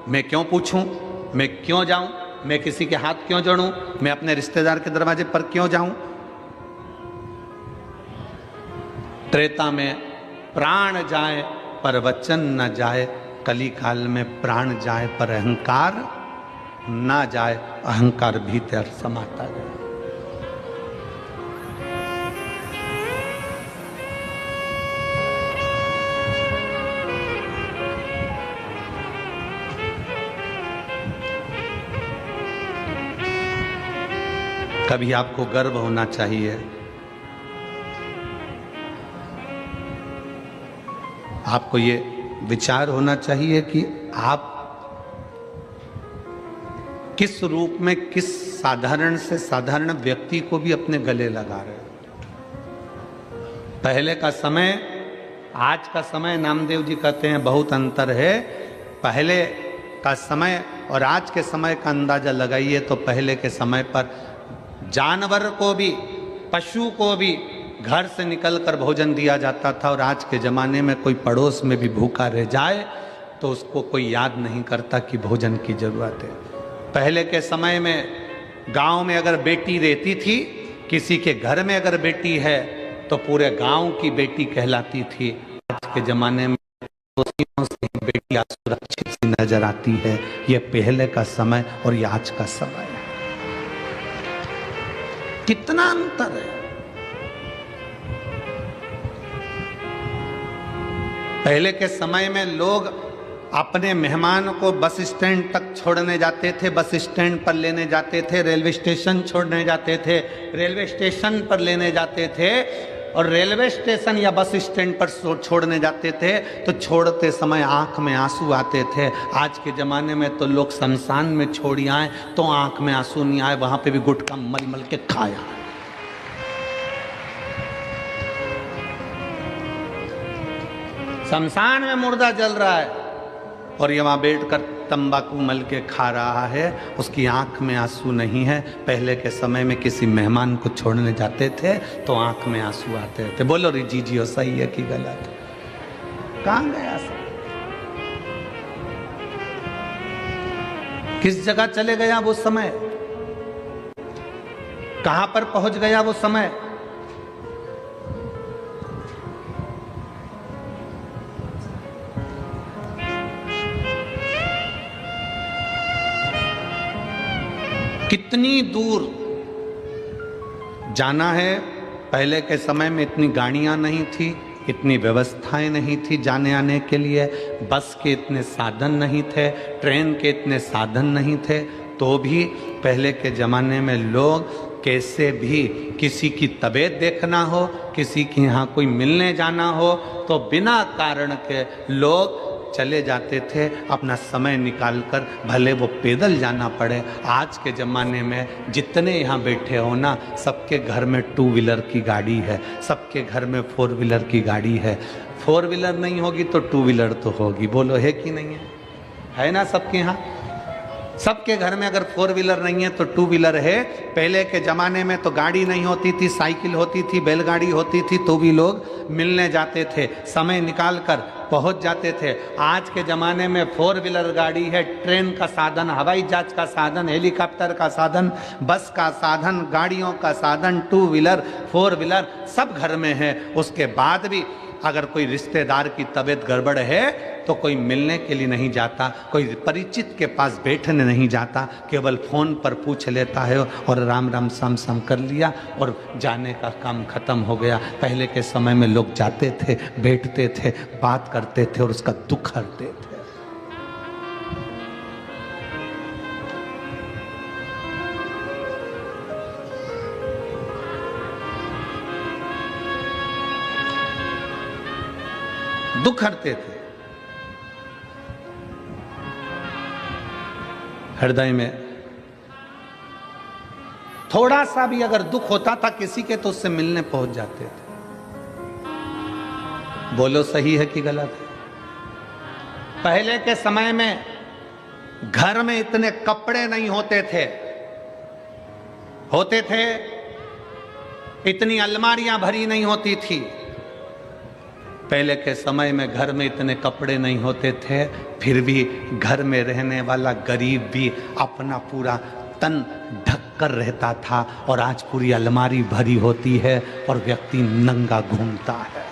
मैं क्यों पूछूं, मैं क्यों जाऊं, मैं किसी के हाथ क्यों जोड़ूं, मैं अपने रिश्तेदार के दरवाजे पर क्यों जाऊं। त्रेता में प्राण जाए पर वचन न जाए, कली काल में प्राण जाए पर अहंकार ना जाए, अहंकार भीतर समाता गया। कभी आपको गर्व होना चाहिए, आपको ये विचार होना चाहिए कि आप किस रूप में किस साधारण से साधारण व्यक्ति को भी अपने गले लगा रहे हैं। पहले का समय, आज का समय, नामदेव जी कहते हैं बहुत अंतर है। पहले का समय और आज के समय का अंदाजा लगाइए तो पहले के समय पर जानवर को भी, पशु को भी घर से निकलकर भोजन दिया जाता था, और आज के ज़माने में कोई पड़ोस में भी भूखा रह जाए तो उसको कोई याद नहीं करता कि भोजन की ज़रूरत है। पहले के समय में गांव में अगर बेटी रहती थी, किसी के घर में अगर बेटी है तो पूरे गांव की बेटी कहलाती थी। आज के ज़माने में बेटियां सुरक्षित सी नजर आती है। ये पहले का समय और ये आज का समय है, कितना अंतर है। पहले के समय में लोग अपने मेहमान को बस स्टैंड तक छोड़ने जाते थे, बस स्टैंड पर लेने जाते थे, रेलवे स्टेशन छोड़ने जाते थे, रेलवे स्टेशन पर लेने जाते थे, और रेलवे स्टेशन या बस स्टैंड पर छोड़ने जाते थे तो छोड़ते समय आंख में आंसू आते थे। आज के ज़माने में तो लोग शमशान में छोड़ी आए तो आंख में आंसू नहीं आए, वहाँ पे भी गुटखा मल मल के खाया। शमशान में मुर्दा जल रहा है और ये वहाँ बैठकर तंबाकू मल के खा रहा है, उसकी आंख में आंसू नहीं है। पहले के समय में किसी मेहमान को छोड़ने जाते थे तो आंख में आंसू आते थे। बोलो रे जी सही है कि गलत? कहाँ गया सब? किस जगह चले गया वो समय? कहां पर पहुंच गया वो समय? कितनी दूर जाना है। पहले के समय में इतनी गाड़ियां नहीं थी, इतनी व्यवस्थाएं नहीं थी जाने आने के लिए, बस के इतने साधन नहीं थे, ट्रेन के इतने साधन नहीं थे, तो भी पहले के ज़माने में लोग कैसे भी किसी की तबीयत देखना हो, किसी के यहाँ कोई मिलने जाना हो तो बिना कारण के लोग चले जाते थे अपना समय निकालकर, भले वो पैदल जाना पड़े। आज के ज़माने में जितने यहाँ बैठे हो ना, सबके घर में 2 व्हीलर की गाड़ी है, सबके घर में 4 व्हीलर की गाड़ी है। 4 व्हीलर नहीं होगी तो 2 व्हीलर तो होगी। बोलो है कि नहीं है? है ना सबके यहाँ? सबके घर में अगर 4 व्हीलर नहीं है तो 2 व्हीलर है। पहले के ज़माने में तो गाड़ी नहीं होती थी, साइकिल होती थी, बैलगाड़ी होती थी, तो भी लोग मिलने जाते थे, समय निकाल कर पहुंच जाते थे। आज के ज़माने में 4 व्हीलर गाड़ी है, ट्रेन का साधन, हवाई जहाज का साधन, हेलीकॉप्टर का साधन, बस का साधन, गाड़ियों का साधन, 2 व्हीलर 4 व्हीलर सब घर में है। उसके बाद भी अगर कोई रिश्तेदार की तबीयत गड़बड़ है तो कोई मिलने के लिए नहीं जाता, कोई परिचित के पास बैठने नहीं जाता, केवल फ़ोन पर पूछ लेता है और राम राम सम सम कर लिया और जाने का काम खत्म हो गया। पहले के समय में लोग जाते थे, बैठते थे, बात करते थे और उसका दुख हरते थे। दुख हरते थे। हृदय में थोड़ा सा भी अगर दुख होता था किसी के तो उससे मिलने पहुंच जाते थे। बोलो सही है कि गलत है? पहले के समय में घर में इतने कपड़े नहीं होते थे, इतनी अलमारियां भरी नहीं होती थी। पहले के समय में घर में इतने कपड़े नहीं होते थे, फिर भी घर में रहने वाला गरीब भी अपना पूरा तन ढक कर रहता था, और आज पूरी अलमारी भरी होती है और व्यक्ति नंगा घूमता है।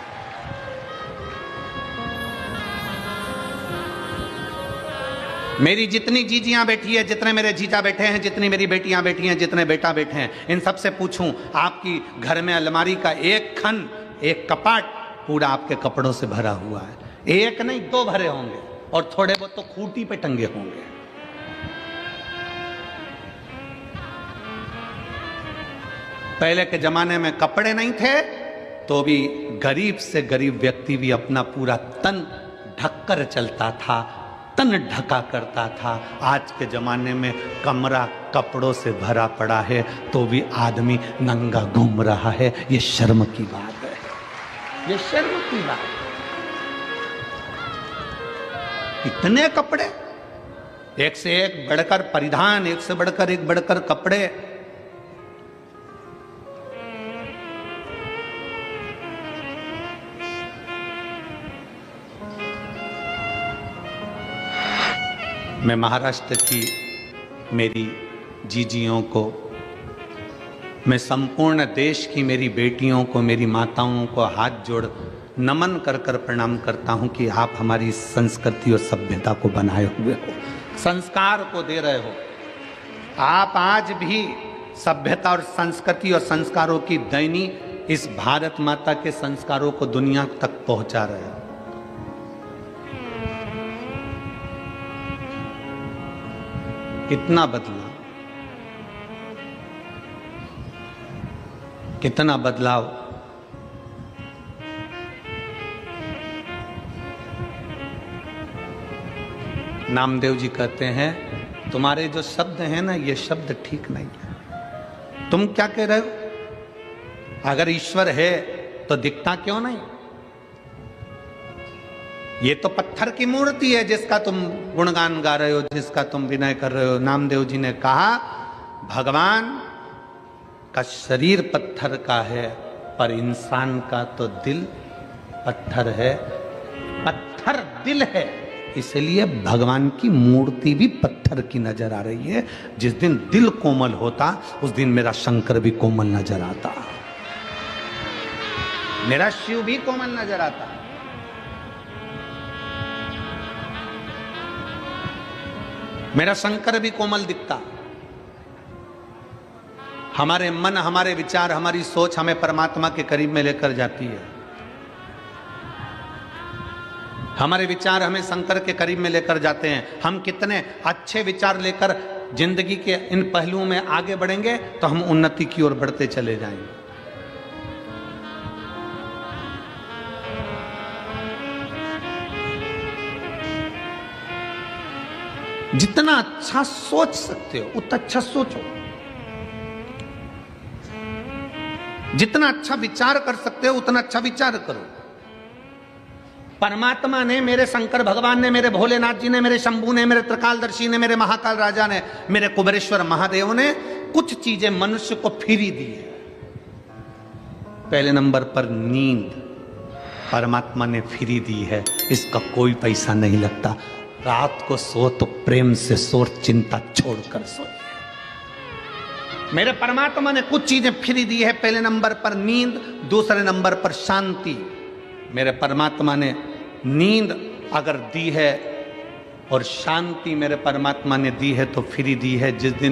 मेरी जितनी जीजियां बैठी है, जितने मेरे जीजा बैठे हैं, जितनी मेरी बेटियां बैठी हैं, जितने बेटा बैठे हैं, इन सबसे पूछूं आपकी घर में अलमारी का एक खन, एक कपाट पूरा आपके कपड़ों से भरा हुआ है? एक नहीं 2 भरे होंगे, और थोड़े बहुत तो खूंटी पे टंगे होंगे। पहले के जमाने में कपड़े नहीं थे तो भी गरीब से गरीब व्यक्ति भी अपना पूरा तन ढककर चलता था, तन ढका करता था। आज के जमाने में कमरा कपड़ों से भरा पड़ा है तो भी आदमी नंगा घूम रहा है। ये शर्म की बात है, ये शर्म की बात है। इतने कपड़े, एक से एक बढ़कर परिधान, एक से बढ़कर कपड़े। मैं महाराष्ट्र की मेरी जीजियों को, मैं संपूर्ण देश की मेरी बेटियों को, मेरी माताओं को हाथ जोड़ नमन कर कर प्रणाम करता हूं कि आप हमारी संस्कृति और सभ्यता को बनाए हुए हो, संस्कार को दे रहे हो। आप आज भी सभ्यता और संस्कृति और संस्कारों की दैनी इस भारत माता के संस्कारों को दुनिया तक पहुंचा रहे हो। कितना बदलाव, कितना बदलाव। नामदेव जी कहते हैं तुम्हारे जो शब्द हैं ना, ये शब्द ठीक नहीं है। तुम क्या कह रहे हो? अगर ईश्वर है तो दिखता क्यों नहीं? ये तो पत्थर की मूर्ति है जिसका तुम गुणगान गा रहे हो, जिसका तुम विनय कर रहे हो। नामदेव जी ने कहा भगवान का शरीर पत्थर का है पर इंसान का तो दिल पत्थर है। पत्थर दिल है, इसलिए भगवान की मूर्ति भी पत्थर की नजर आ रही है। जिस दिन दिल कोमल होता उस दिन मेरा शंकर भी कोमल नजर आता, मेरा शिव भी कोमल नजर आता। मेरा शंकर भी कोमल दिखता। हमारे मन, हमारे विचार, हमारी सोच हमें परमात्मा के करीब में लेकर जाती है। हमारे विचार हमें शंकर के करीब में लेकर जाते हैं। हम कितने अच्छे विचार लेकर जिंदगी के इन पहलुओं में आगे बढ़ेंगे तो हम उन्नति की ओर बढ़ते चले जाएंगे। जितना अच्छा सोच सकते हो उतना अच्छा सोचो, जितना अच्छा विचार कर सकते हो उतना अच्छा विचार करो। परमात्मा ने, मेरे शंकर भगवान ने, मेरे भोलेनाथ जी ने, मेरे शंभू ने, मेरे त्रिकालदर्शी ने, मेरे महाकाल राजा ने, मेरे कुबेरेश्वर महादेव ने कुछ चीजें मनुष्य को फ्री दी है। पहले नंबर पर नींद परमात्मा ने फ्री दी है, इसका कोई पैसा नहीं लगता। रात को सो तो प्रेम से सो, चिंता छोड़कर सो। मेरे परमात्मा ने कुछ चीजें फ्री दी है। पहले नंबर पर नींद, दूसरे नंबर पर शांति। मेरे परमात्मा ने नींद अगर दी है और शांति मेरे परमात्मा ने दी है तो फ्री दी है। जिस दिन